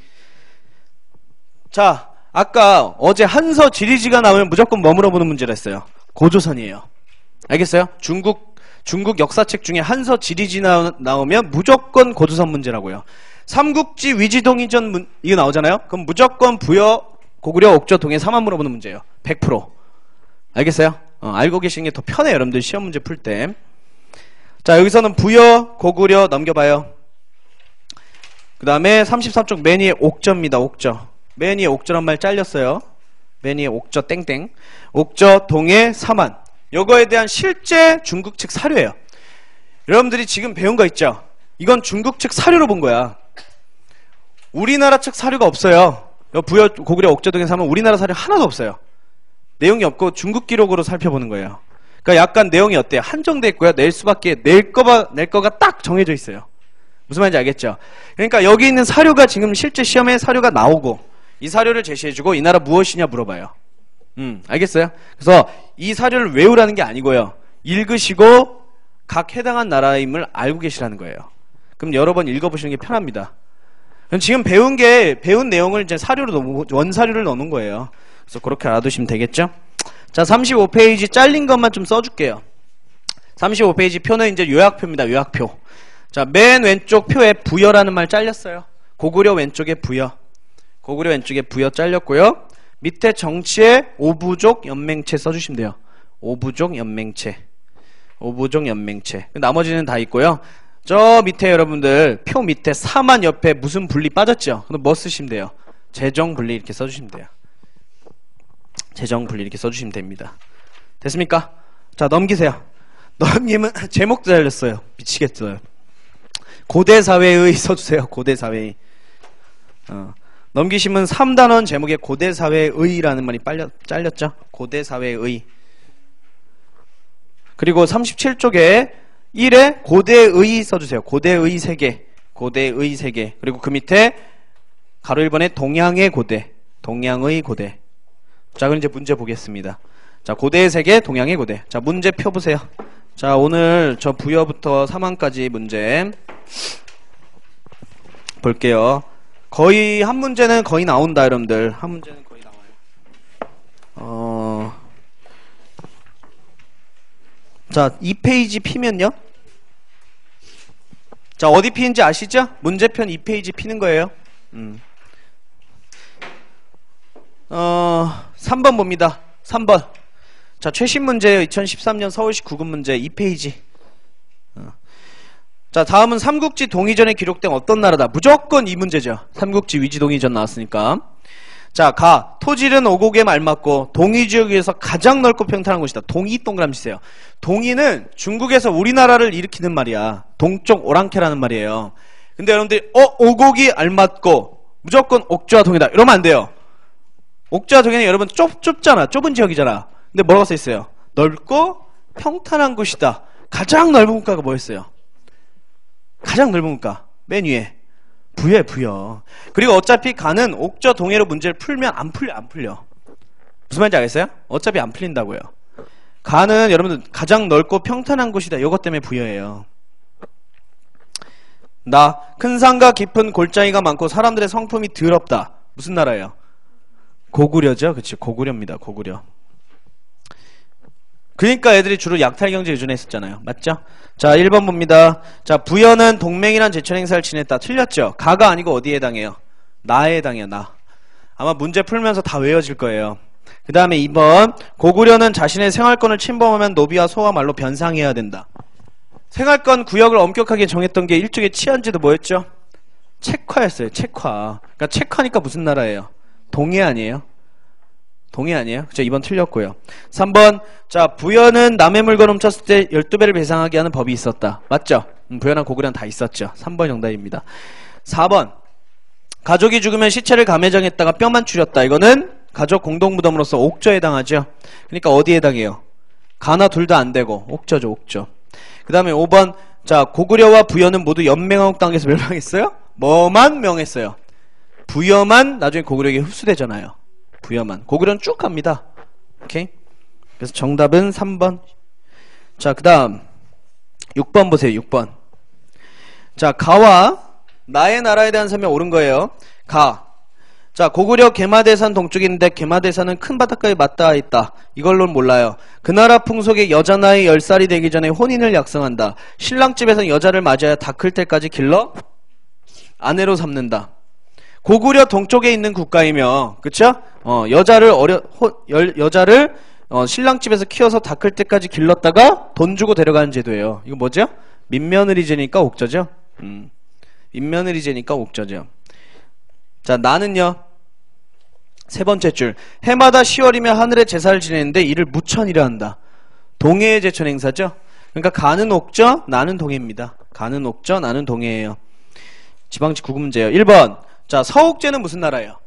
자, 아까 어제 한서 지리지가 나오면 무조건 뭐 물어보는 문제라 했어요? 고조선이에요. 알겠어요? 중국 역사책 중에 한서 지리지 나오면 무조건 고조선 문제라고요. 삼국지 위지동이전 이거 나오잖아요? 그럼 무조건 부여 고구려 옥저 동해 사만 물어보는 문제예요. 100%. 알겠어요? 알고 계시는 게 더 편해요. 여러분들 시험 문제 풀 때. 자, 여기서는 부여, 고구려 넘겨봐요. 그 다음에 33쪽 맨 위에 옥저입니다. 옥저. 맨 위에 옥저란 말 잘렸어요. 맨 위에 옥저 땡땡. 옥저, 동해, 사만. 요거에 대한 실제 중국 측 사료예요. 여러분들이 지금 배운 거 있죠? 이건 중국 측 사료로 본 거야. 우리나라 측 사료가 없어요. 부여, 고구려, 옥저 등에 사면 우리나라 사료 하나도 없어요. 내용이 없고 중국 기록으로 살펴보는 거예요. 그러니까 약간 내용이 어때요? 한정돼 있고요. 낼 거가 딱 정해져 있어요. 무슨 말인지 알겠죠? 그러니까 여기 있는 사료가 지금 실제 시험에 사료가 나오고 이 사료를 제시해주고 이 나라 무엇이냐 물어봐요. 알겠어요? 그래서 이 사료를 외우라는 게 아니고요. 읽으시고 각 해당한 나라임을 알고 계시라는 거예요. 그럼 여러 번 읽어보시는 게 편합니다. 지금 배운 내용을 이제 원사료를 넣는 거예요. 그래서 그렇게 알아두시면 되겠죠? 자, 35페이지 잘린 것만 좀 써줄게요. 35페이지 표는 이제 요약표입니다. 요약표. 자, 맨 왼쪽 표에 부여라는 말 잘렸어요. 고구려 왼쪽에 부여. 고구려 왼쪽에 부여 잘렸고요. 밑에 정치에 오부족 연맹체 써주시면 돼요. 오부족 연맹체. 오부족 연맹체. 나머지는 다 있고요. 저 밑에 여러분들 표 밑에 4만 옆에 무슨 분리 빠졌죠? 그럼 뭐 쓰시면 돼요? 재정분리 이렇게 써주시면 돼요. 재정분리 이렇게 써주시면 됩니다. 됐습니까? 자, 넘기세요. 넘기면 제목도 잘렸어요. 미치겠어요. 고대사회의 써주세요. 고대사회의. 넘기시면 3단원 제목에 고대사회의라는 말이 잘렸죠? 고대사회의. 그리고 37쪽에 1에 고대의 써주세요. 고대의 세계. 고대의 세계. 그리고 그 밑에 가로 1번에 동양의 고대. 동양의 고대. 자, 그럼 이제 문제 보겠습니다. 자, 고대의 세계, 동양의 고대. 자, 문제 펴보세요. 자, 오늘 저 부여부터 3항까지 문제 볼게요. 거의 한 문제는 거의 나온다, 여러분들. 한 문제는 거의 나와요. 자, 2페이지 피면요. 자, 어디 피는지 아시죠? 문제편 2페이지 피는 거예요. 3번 봅니다. 3번. 자, 최신 문제예요. 2013년 서울시 구급 문제 2페이지. 자, 다음은 삼국지 동의전에 기록된 어떤 나라다. 무조건 이 문제죠. 삼국지 위지 동의전 나왔으니까. 자, 가. 토질은 오곡에 말맞고 동의지역에서 가장 넓고 평탄한 곳이다. 동이 동그라미 치세요. 동이는 중국에서 우리나라를 일으키는 말이야. 동쪽 오랑캐라는 말이에요. 근데 여러분들이 오곡이 알맞고 무조건 옥저와 동이다 이러면 안 돼요. 옥저와 동이는 여러분 좁잖아. 좁은 지역이잖아. 근데 뭐라고 써있어요? 넓고 평탄한 곳이다. 가장 넓은 국가가 뭐였어요? 가장 넓은 국가 맨 위에 부여에 부여. 그리고 어차피 가는 옥저 동해로 문제를 풀면 안 풀려. 무슨 말인지 알겠어요? 어차피 안 풀린다고요. 가는 여러분들 가장 넓고 평탄한 곳이다. 이것 때문에 부여예요. 나 큰 산과 깊은 골짜기가 많고 사람들의 성품이 더럽다. 무슨 나라예요? 고구려죠. 그치, 고구려입니다. 고구려. 그러니까 애들이 주로 약탈경제 의존했었잖아요. 맞죠? 자, 1번 봅니다. 자, 부여는 동맹이란 제천 행사를 지냈다. 틀렸죠? 가가 아니고 어디에 해당해요? 나에 해당해요. 나. 아마 문제 풀면서 다 외워질 거예요. 그 다음에 2번. 고구려는 자신의 생활권을 침범하면 노비와 소와 말로 변상해야 된다. 생활권 구역을 엄격하게 정했던 게 일종의 치안제도 뭐였죠? 책화였어요. 책화. 그러니까 책화니까 무슨 나라예요? 동해 아니에요? 동해 아니에요? 그쵸? 2번 틀렸고요. 3번. 자, 부여는 남의 물건 훔쳤을 때 12배를 배상하게 하는 법이 있었다. 맞죠? 부여나 고구려는 다 있었죠. 3번 정답입니다. 4번. 가족이 죽으면 시체를 감회정했다가 뼈만 추렸다. 이거는 가족 공동무덤으로서 옥저에 해당하죠. 그러니까 어디에 해당해요? 가나 둘 다 안 되고 옥저죠. 옥저. 그 다음에 5번. 자, 고구려와 부여는 모두 연맹왕국 당에서 멸망했어요? 뭐만 명했어요? 부여만 나중에 고구려에게 흡수되잖아요. 부여만. 고구려는 쭉 갑니다. 오케이? 그래서 정답은 3번. 자, 그 다음 6번 보세요. 6번. 자, 가와 나의 나라에 대한 설명 옳은 거예요. 가. 자, 고구려 게마대산 동쪽에 있는데 게마대산은 큰 바닷가에 맞닿아 있다. 이걸로는 몰라요. 그 나라 풍속에 여자 나이 10살이 되기 전에 혼인을 약성한다. 신랑집에서는 여자를 맞아야 다 클 때까지 길러 아내로 삼는다. 고구려 동쪽에 있는 국가이며, 그쵸? 여자를 신랑집에서 키워서 다 클 때까지 길렀다가 돈 주고 데려가는 제도예요. 이거 뭐죠? 민며느리제니까 옥저죠? 민며느리제니까 옥저죠. 자, 나는요. 세 번째 줄. 해마다 10월이면 하늘에 제사를 지내는데 이를 무천이라 한다. 동해의 제천 행사죠? 그러니까 가는 옥저, 나는 동해입니다. 가는 옥저, 나는 동해예요. 지방지 구급 문제예요. 1번. 자, 서옥제는 무슨 나라예요?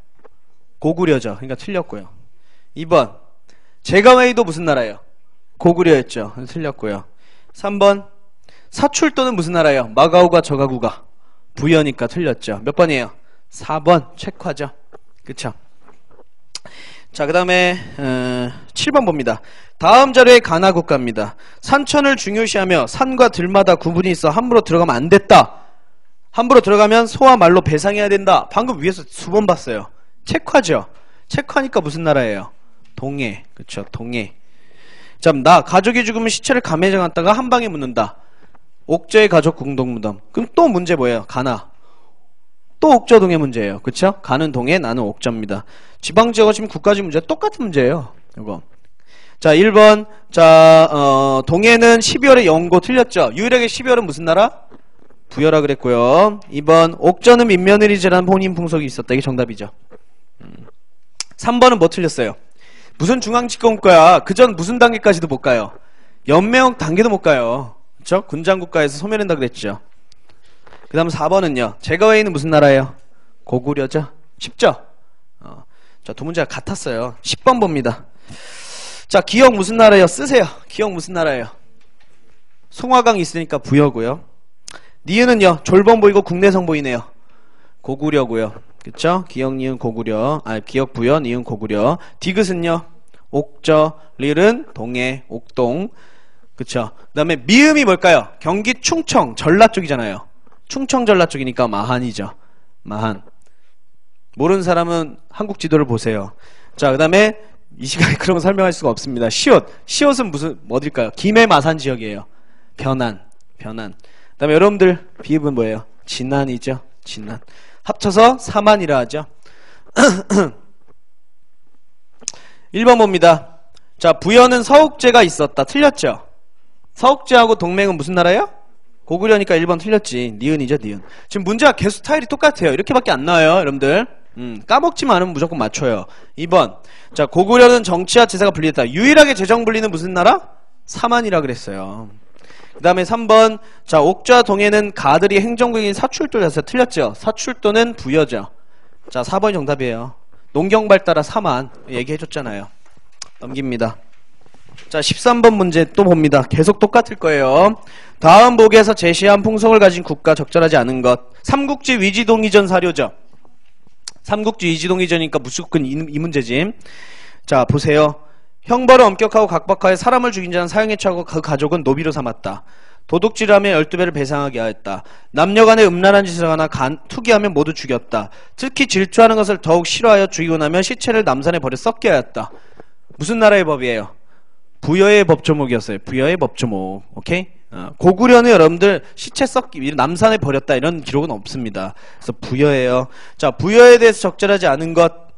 고구려죠. 그러니까 틀렸고요. 2번. 제가웨이도 무슨 나라예요? 고구려였죠. 틀렸고요. 3번. 사출도는 무슨 나라예요? 마가오가 저가구가 부여니까 틀렸죠. 몇 번이에요? 4번. 책화죠. 그쵸? 자, 그 다음에 7번 봅니다. 다음 자료의 가나 국가입니다. 산천을 중요시하며 산과 들마다 구분이 있어 함부로 들어가면 안 됐다. 함부로 들어가면 소와 말로 배상해야 된다. 방금 위에서 수번 봤어요. 책화죠. 책화니까 무슨 나라예요? 동해. 그쵸? 동해. 자, 나 가족이 죽으면 시체를 감회정했다가 한 방에 묻는다. 옥저의 가족 공동무덤. 그럼 또 문제 뭐예요? 가나. 또 옥저 동해 문제예요. 그쵸? 가는 동해, 나는 옥저입니다. 지방지역은 지금 국가지 문제 똑같은 문제예요. 이거. 자, 1번. 자, 동해는 12월에 영고 틀렸죠? 유일하게 12월은 무슨 나라? 부여라 그랬고요. 2번 옥저는 민며느리제라는 혼인풍속이 있었다. 이게 정답이죠. 3번은 뭐 틀렸어요? 무슨 중앙지검과야. 그전 무슨 단계까지도 못 가요. 연매역 단계도 못 가요. 그쵸? 군장국가에서 소멸한다 그랬죠. 그 다음 4번은요. 제거웨이는 무슨 나라예요? 고구려죠. 쉽죠? 자, 두 문제가 같았어요. 10번 봅니다. 자, 기역 무슨 나라예요? 쓰세요. 기역 무슨 나라예요? 송화강 있으니까 부여고요. 니은은요. 졸범 보이고 국내성 보이네요. 고구려고요. 그쵸? 기역 니은 고구려. 기역 부여 니은 고구려. 디귿은요. 옥저. 리을은 동해 옥동. 그쵸? 그 다음에 미음이 뭘까요? 경기 충청 전라 쪽이잖아요. 충청 전라 쪽이니까 마한이죠. 마한. 모르는 사람은 한국 지도를 보세요. 자, 그 다음에 이 시간에 그런 거 설명할 수가 없습니다. 시옷. 시옷은 무슨 어딜까요? 김해 마산 지역이에요. 변안. 변안. 그 다음에 여러분들 비읍은 뭐예요? 진안이죠. 진안. 합쳐서 사만이라 하죠. 1번 봅니다. 자, 부여는 서욱제가 있었다. 틀렸죠? 서욱제하고 동맹은 무슨 나라예요? 고구려니까 1번 틀렸지. 니은이죠, 니은. 지금 문제가 개수 스타일이 똑같아요. 이렇게밖에 안 나와요, 여러분들. 까먹지만 않으면 무조건 맞춰요. 2번. 자, 고구려는 정치와 제사가 분리됐다. 유일하게 재정 분리는 무슨 나라? 사만이라 그랬어요. 그 다음에 3번. 자, 옥좌 동해는 가들이 행정국인 사출도였어요. 틀렸죠? 사출도는 부여죠. 자, 4번이 정답이에요. 농경발 따라 사만. 얘기해줬잖아요. 넘깁니다. 자, 13번 문제 또 봅니다. 계속 똑같을 거예요. 다음 보기에서 제시한 풍속을 가진 국가 적절하지 않은 것. 삼국지 위지동이전 사료죠. 삼국지 위지동이전이니까 무조건 이 문제지. 자, 보세요. 형벌을 엄격하고 각박하여 사람을 죽인 자는 사형에 처하고 그 가족은 노비로 삼았다. 도둑질하며 12배를 배상하게 하였다. 남녀간에 음란한 짓을 하거나 투기하면 모두 죽였다. 특히 질투하는 것을 더욱 싫어하여 죽이고 나면 시체를 남산에 버려 썩게 하였다. 무슨 나라의 법이에요? 부여의 법조목이었어요. 부여의 법조목. 오케이? 고구려는 여러분들 시체 썩기 남산에 버렸다 이런 기록은 없습니다. 그래서 부여예요. 자, 부여에 대해서 적절하지 않은 것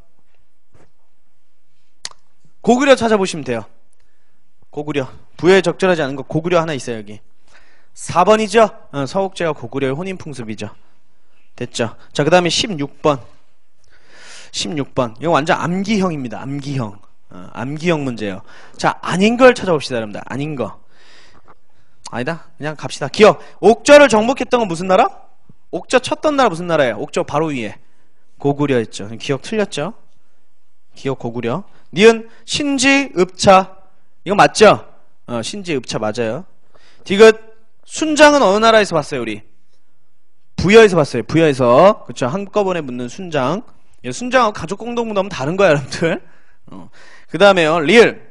고구려 찾아보시면 돼요. 고구려. 부여에 적절하지 않은 것 고구려 하나 있어요. 여기 4번이죠? 서욱제와 고구려의 혼인풍습이죠. 됐죠? 자, 그 다음에 16번 16번 이거 완전 암기형입니다. 암기형. 암기형 문제예요. 자, 아닌 걸 찾아봅시다, 여러분들. 아닌 거. 아니다. 그냥 갑시다. 기억. 옥저를 정복했던 건 무슨 나라? 옥저 쳤던 나라 무슨 나라예요? 옥저 바로 위에. 고구려였죠. 기억 틀렸죠? 기억 고구려. 니은 신지, 읍차. 이거 맞죠? 신지, 읍차 맞아요. 디귿. 순장은 어느 나라에서 봤어요, 우리? 부여에서 봤어요. 부여에서. 그쵸. 한꺼번에 묻는 순장. 순장하고 가족 공동무덤은 다른 거야, 여러분들. 그 다음에요. 리을.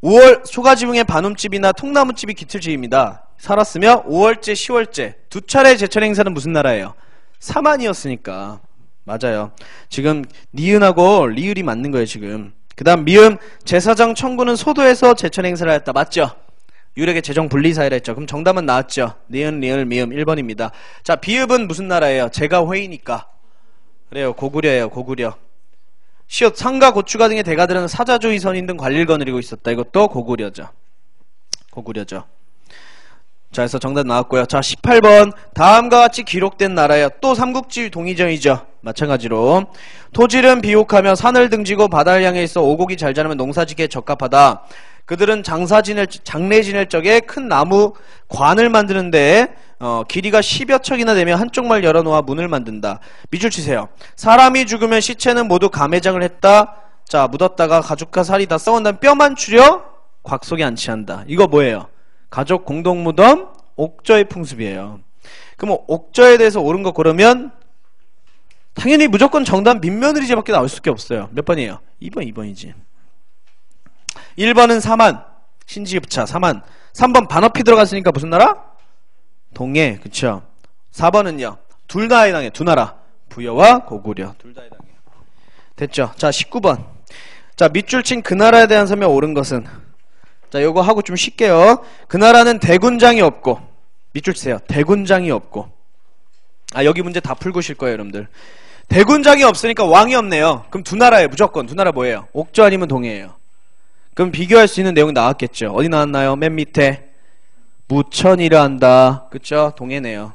5월 초가지붕의 반움집이나 통나무집이 기틀집입니다. 살았으며 5월째 10월째 두 차례 제철 행사는 무슨 나라예요? 사만이었으니까. 맞아요. 지금 니은하고 리을이 맞는 거예요, 지금. 그 다음 미음. 제사장 청구는 소도에서 제철 행사를 했다. 맞죠? 유력의 재정 분리사회라 했죠. 그럼 정답은 나왔죠. 니은, 리을, 미음 1번입니다. 자, 비읍은 무슨 나라예요? 제가 회의니까. 그래요. 고구려예요. 고구려. 시옷. 상가, 고추가 등의 대가들은 사자조의 선인 등 관리를 거느리고 있었다. 이것도 고구려죠. 고구려죠. 자, 그래서 정답 나왔고요. 자, 18번. 다음과 같이 기록된 나라예요. 또 삼국지 동이전이죠. 마찬가지로. 토질은 비옥하며 산을 등지고 바다를 향해 있어 오곡이 잘 자라면 농사짓기에 적합하다. 그들은 장례 지낼 적에 큰 나무 관을 만드는데 길이가 10여 척이나 되며 한쪽만 열어놓아 문을 만든다. 밑줄 치세요. 사람이 죽으면 시체는 모두 가매장을 했다. 자, 묻었다가 가죽과 살이 다 썩은 다음 뼈만 추려 곽 속에 안치한다. 이거 뭐예요? 가족 공동무덤 옥저의 풍습이에요. 그럼 옥저에 대해서 옳은 거 고르면 당연히 무조건 정답 민며느리제밖에 나올 수밖에 없어요. 몇 번이에요? 2번, 2번이지. 1번은 사만, 신지읍차, 사만. 3번 반어피 들어갔으니까 무슨 나라? 동해, 그쵸. 4번은요, 둘 다 해당해, 두 나라. 부여와 고구려. 둘 다 해당해요. 됐죠? 자, 19번. 자, 밑줄 친 그 나라에 대한 설명 옳은 것은? 자, 요거 하고 좀 쉴게요. 그 나라는 대군장이 없고, 밑줄 치세요. 대군장이 없고. 아, 여기 문제 다 풀고 쉴 거예요, 여러분들. 대군장이 없으니까 왕이 없네요. 그럼 두 나라예요, 무조건. 두 나라 뭐예요? 옥저 아니면 동해예요. 그럼 비교할 수 있는 내용이 나왔겠죠. 어디 나왔나요? 맨 밑에 무천이라 한다. 그쵸? 동해네요.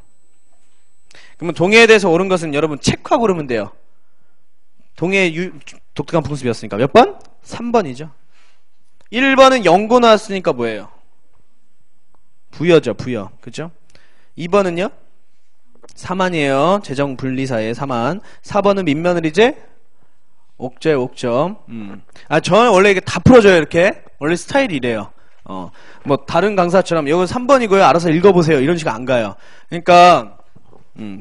그러면 동해에 대해서 옳은 것은 여러분 체크하고 그러면 돼요. 동해의 독특한 풍습이었으니까 몇 번? 3번이죠. 1번은 영고 나왔으니까 뭐예요? 부여죠. 부여. 그죠? 2번은요? 사만이에요. 재정분리사의 사만. 4번은 민며느리제? 옥죄 옥점. 저는 원래 이게 다 풀어줘요. 이렇게. 원래 스타일이 이래요. 뭐 다른 강사처럼 이거 3번이고요. 알아서 읽어보세요. 이런 식으로 안 가요. 그러니까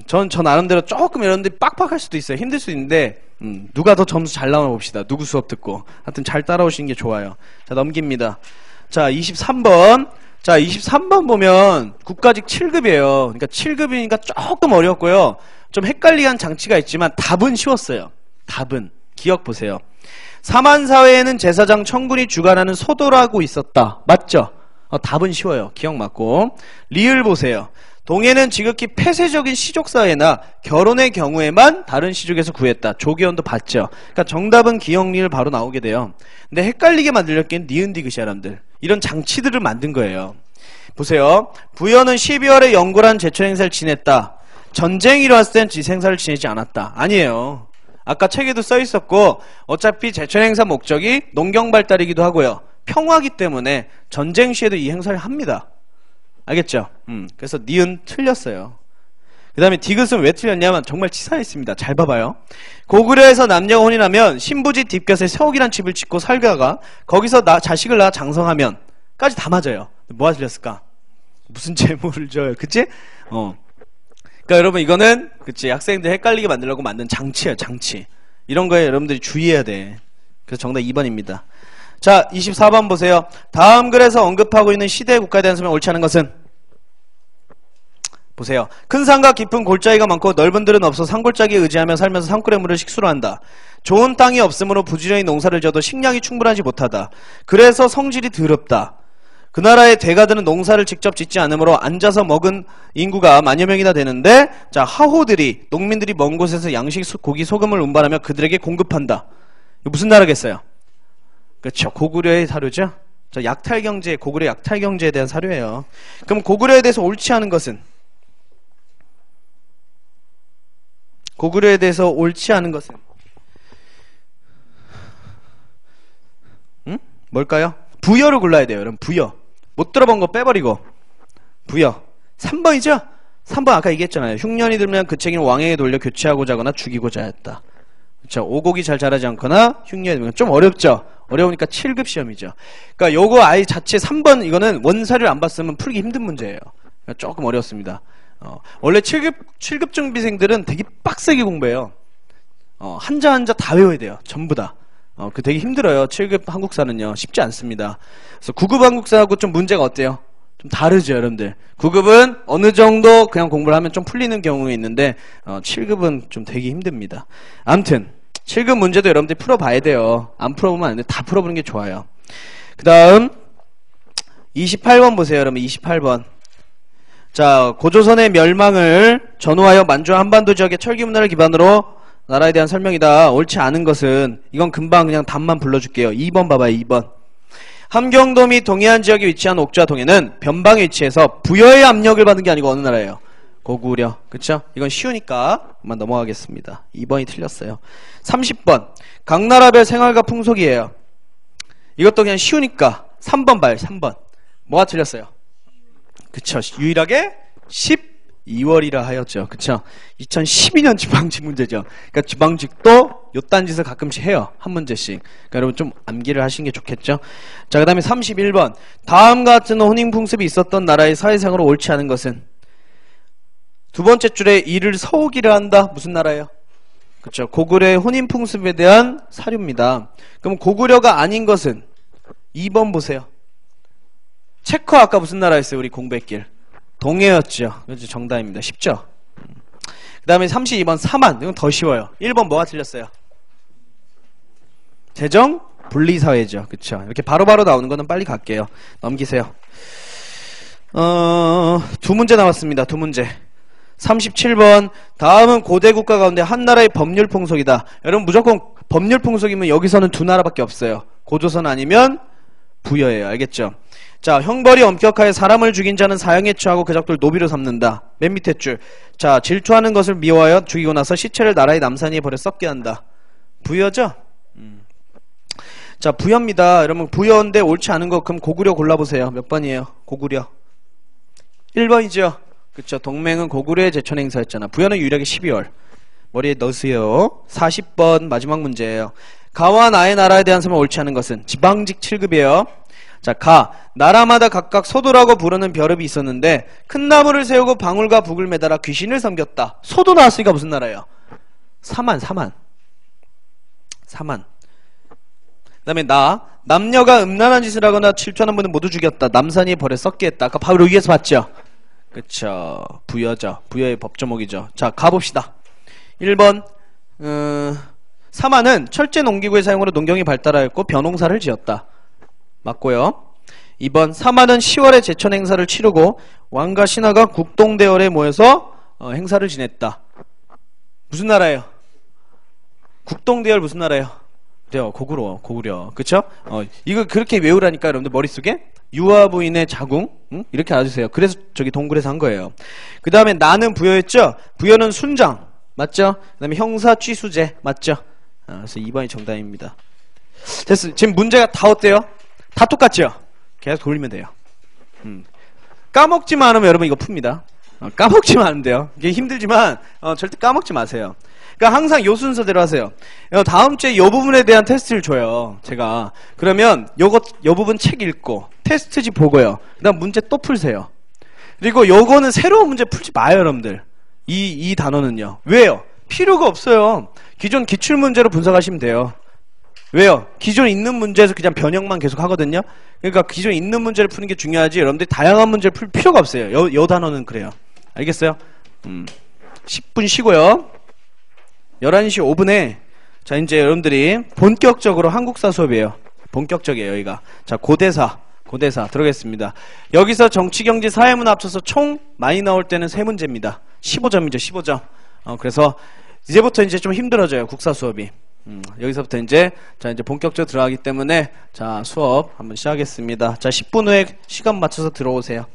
전 나름대로 조금 이런데 빡빡할 수도 있어요. 힘들 수도 있는데 누가 더 점수 잘 나오나 봅시다. 누구 수업 듣고. 하여튼 잘 따라오시는 게 좋아요. 자, 넘깁니다. 자, 23번. 자, 23번 보면 국가직 7급이에요. 그러니까 7급이니까 조금 어렵고요. 좀 헷갈리게 한 장치가 있지만 답은 쉬웠어요. 답은. 기억 보세요. 사만사회에는 제사장 청군이 주관하는 소도라고 있었다. 맞죠? 답은 쉬워요. 기억 맞고. 리을 보세요. 동해는 지극히 폐쇄적인 시족사회나 결혼의 경우에만 다른 시족에서 구했다. 조기원도 봤죠. 그러니까 정답은 기억 리을 바로 나오게 돼요. 근데 헷갈리게 만들려기엔 니은 디귿이 여러분들. 이런 장치들을 만든 거예요. 보세요. 부여는 12월에 영구란 제철 행사를 지냈다. 전쟁이 일어났을 땐 지생사를 지내지 않았다. 아니에요. 아까 책에도 써 있었고 어차피 제철 행사 목적이 농경 발달이기도 하고요. 평화기 때문에 전쟁 시에도 이 행사를 합니다. 알겠죠? 그래서 니은 틀렸어요. 그 다음에 디귿은 왜 틀렸냐면 정말 치사했습니다. 잘 봐봐요. 고구려에서 남녀가 혼인하면 신부지 뒷곁에 세옥이란 집을 짓고 살다가 거기서 자식을 낳아 장성하면 까지 다 맞아요. 뭐가 틀렸을까? 무슨 제목을 줘요. 그치? 그러니까 여러분 이거는 그치 학생들 헷갈리게 만들려고 만든 장치예요. 장치. 이런 거에 여러분들이 주의해야 돼. 그래서 정답 2번입니다. 자, 24번 보세요. 다음 글에서 언급하고 있는 시대의 국가에 대한 설명 옳지 않은 것은? 보세요. 큰 산과 깊은 골짜기가 많고 넓은 들은 없어 산골짜기에 의지하며 살면서 산골의 물을 식수로 한다. 좋은 땅이 없으므로 부지런히 농사를 지어도 식량이 충분하지 못하다. 그래서 성질이 더럽다. 그 나라의 대가들은 농사를 직접 짓지 않으므로 앉아서 먹은 인구가 만여 명이나 되는데, 자, 하호들이, 농민들이 먼 곳에서 양식, 고기, 소금을 운반하며 그들에게 공급한다. 이거 무슨 나라겠어요? 그렇죠. 고구려의 사료죠. 저 약탈경제, 고구려 약탈경제에 대한 사료예요. 그럼 고구려에 대해서 옳지 않은 것은? 고구려에 대해서 옳지 않은 것은? 뭘까요? 부여를 골라야 돼요. 여러분, 부여. 못 들어본 거 빼버리고. 부여. 3번이죠? 3번 아까 얘기했잖아요. 흉년이 들면 그 책임을 왕에게 돌려 교체하고자 하거나 죽이고자 했다. 그쵸. 오곡이 잘 자라지 않거나 흉년이 들면 좀 어렵죠? 어려우니까 7급 시험이죠. 그러니까 요거 아이 자체 3번 이거는 원사를 안 봤으면 풀기 힘든 문제예요. 그러니까 조금 어렵습니다. 원래 7급 준비생들은 되게 빡세게 공부해요. 한자 한자 다 외워야 돼요. 전부 다. 그 되게 힘들어요. 7급 한국사는요. 쉽지 않습니다. 그래서 9급 한국사하고 좀 문제가 어때요? 좀 다르죠, 여러분들. 9급은 어느 정도 그냥 공부를 하면 좀 풀리는 경우가 있는데 7급은 좀 되게 힘듭니다. 아무튼 7급 문제도 여러분들이 풀어봐야 돼요. 안 풀어보면 안 돼. 다 풀어보는 게 좋아요. 그 다음 28번 보세요, 여러분. 28번. 자, 고조선의 멸망을 전후하여 만주와 한반도 지역의 철기 문화를 기반으로 나라에 대한 설명이다. 옳지 않은 것은, 이건 금방 그냥 답만 불러줄게요. 2번 봐봐요. 2번. 함경도 및 동해안 지역에 위치한 옥주와 동해는 변방에 위치해서 부여의 압력을 받는 게 아니고 어느 나라예요? 고구려. 그쵸? 이건 쉬우니까 그만 넘어가겠습니다. 2번이 틀렸어요. 30번. 각 나라별 생활과 풍속이에요. 이것도 그냥 쉬우니까 3번 봐요. 3번. 뭐가 틀렸어요? 그쵸? 유일하게 12월이라 하였죠. 그쵸? 2012년 지방직 문제죠. 그러니까 지방직도 요딴 짓을 가끔씩 해요. 한 문제씩. 그러니까 여러분 좀 암기를 하시는 게 좋겠죠? 자, 그 다음에 31번. 다음과 같은 혼인풍습이 있었던 나라의 사회상으로 옳지 않은 것은? 두 번째 줄에 이를 서오기를 한다. 무슨 나라예요? 그쵸? 고구려의 혼인풍습에 대한 사료입니다. 그럼 고구려가 아닌 것은? 2번 보세요. 체커 아까 무슨 나라였어요? 우리 공부했길. 동해였죠. 그렇죠. 정답입니다. 쉽죠? 그 다음에 32번 사만. 이건 더 쉬워요. 1번 뭐가 틀렸어요? 재정 분리사회죠. 그쵸? 이렇게 바로바로 나오는 거는 빨리 갈게요. 넘기세요. 두 문제 남았습니다. 두 문제. 37번. 다음은 고대 국가 가운데 한 나라의 법률 풍속이다. 여러분 무조건 법률 풍속이면 여기서는 두 나라밖에 없어요. 고조선 아니면 부여예요. 알겠죠? 자, 형벌이 엄격하여 사람을 죽인 자는 사형에 처하고 그 적들 노비로 삼는다. 맨 밑에 줄. 자, 질투하는 것을 미워하여 죽이고 나서 시체를 나라의 남산에 버려 썩게 한다. 부여죠? 자, 부여입니다. 여러분, 부여인데 옳지 않은 거 그럼 고구려 골라보세요. 몇 번이에요? 고구려. 1번이죠? 그쵸. 동맹은 고구려의 제천 행사였잖아. 부여는 유일하게 12월. 머리에 넣으세요. 40번 마지막 문제예요. 가와 나의 나라에 대한 설명 옳지 않은 것은 지방직 7급이에요. 자, 가. 나라마다 각각 소도라고 부르는 벼릅이 있었는데 큰 나무를 세우고 방울과 북을 매달아 귀신을 섬겼다. 소도 나왔으니까 무슨 나라예요? 사만. 그 다음에 남녀가 음란한 짓을 하거나 질투하는 분은 모두 죽였다. 남산이 벌에 썩게 했다. 아까 바로 위에서 봤죠? 그쵸. 부여죠. 부여의 법조목이죠. 자, 가봅시다. 1번 사만은 철제 농기구의 사용으로 농경이 발달하였고 벼농사를 지었다. 맞고요. 2번 사만은 10월에 제천 행사를 치르고 왕과 신하가 국동대열에 모여서 행사를 지냈다. 무슨 나라예요? 국동대열 무슨 나라예요? 그래요. 고구려. 그쵸? 이거 그렇게 외우라니까 여러분들 머릿속에 유아부인의 자궁 이렇게 알아주세요. 그래서 저기 동굴에서 한 거예요. 그 다음에 나는 부여였죠? 부여는 순장 맞죠? 그 다음에 형사 취수제 맞죠? 그래서 2번이 정답입니다. 됐어. 지금 문제가 다 어때요? 다 똑같죠? 계속 돌리면 돼요. 까먹지만 않으면 여러분 이거 풉니다. 까먹지만 않으면 돼요. 이게 힘들지만 절대 까먹지 마세요. 그러니까 항상 요 순서대로 하세요. 다음 주에 요 부분에 대한 테스트를 줘요. 제가. 그러면 요 부분 책 읽고 테스트지 보고요. 그 다음 문제 또 풀세요. 그리고 요거는 새로운 문제 풀지 마요, 여러분들. 이 단어는요. 왜요? 필요가 없어요. 기존 기출문제로 분석하시면 돼요. 왜요? 기존 있는 문제에서 그냥 변형만 계속 하거든요. 그러니까 기존 있는 문제를 푸는 게 중요하지 여러분들이 다양한 문제를 풀 필요가 없어요. 요 단어는 그래요. 알겠어요? 10분 쉬고요. 11시 5분에 자 이제 여러분들이 본격적으로 한국사 수업이에요. 본격적이에요 여기가. 자 고대사 들어가겠습니다. 여기서 정치, 경제, 사회문화 합쳐서 총 많이 나올 때는 3문제입니다. 15점이죠 15점. 그래서 이제부터 이제 좀 힘들어져요 국사 수업이. 여기서부터 이제 본격적으로 들어가기 때문에 자 수업 한번 시작하겠습니다. 자 10분 후에 시간 맞춰서 들어오세요.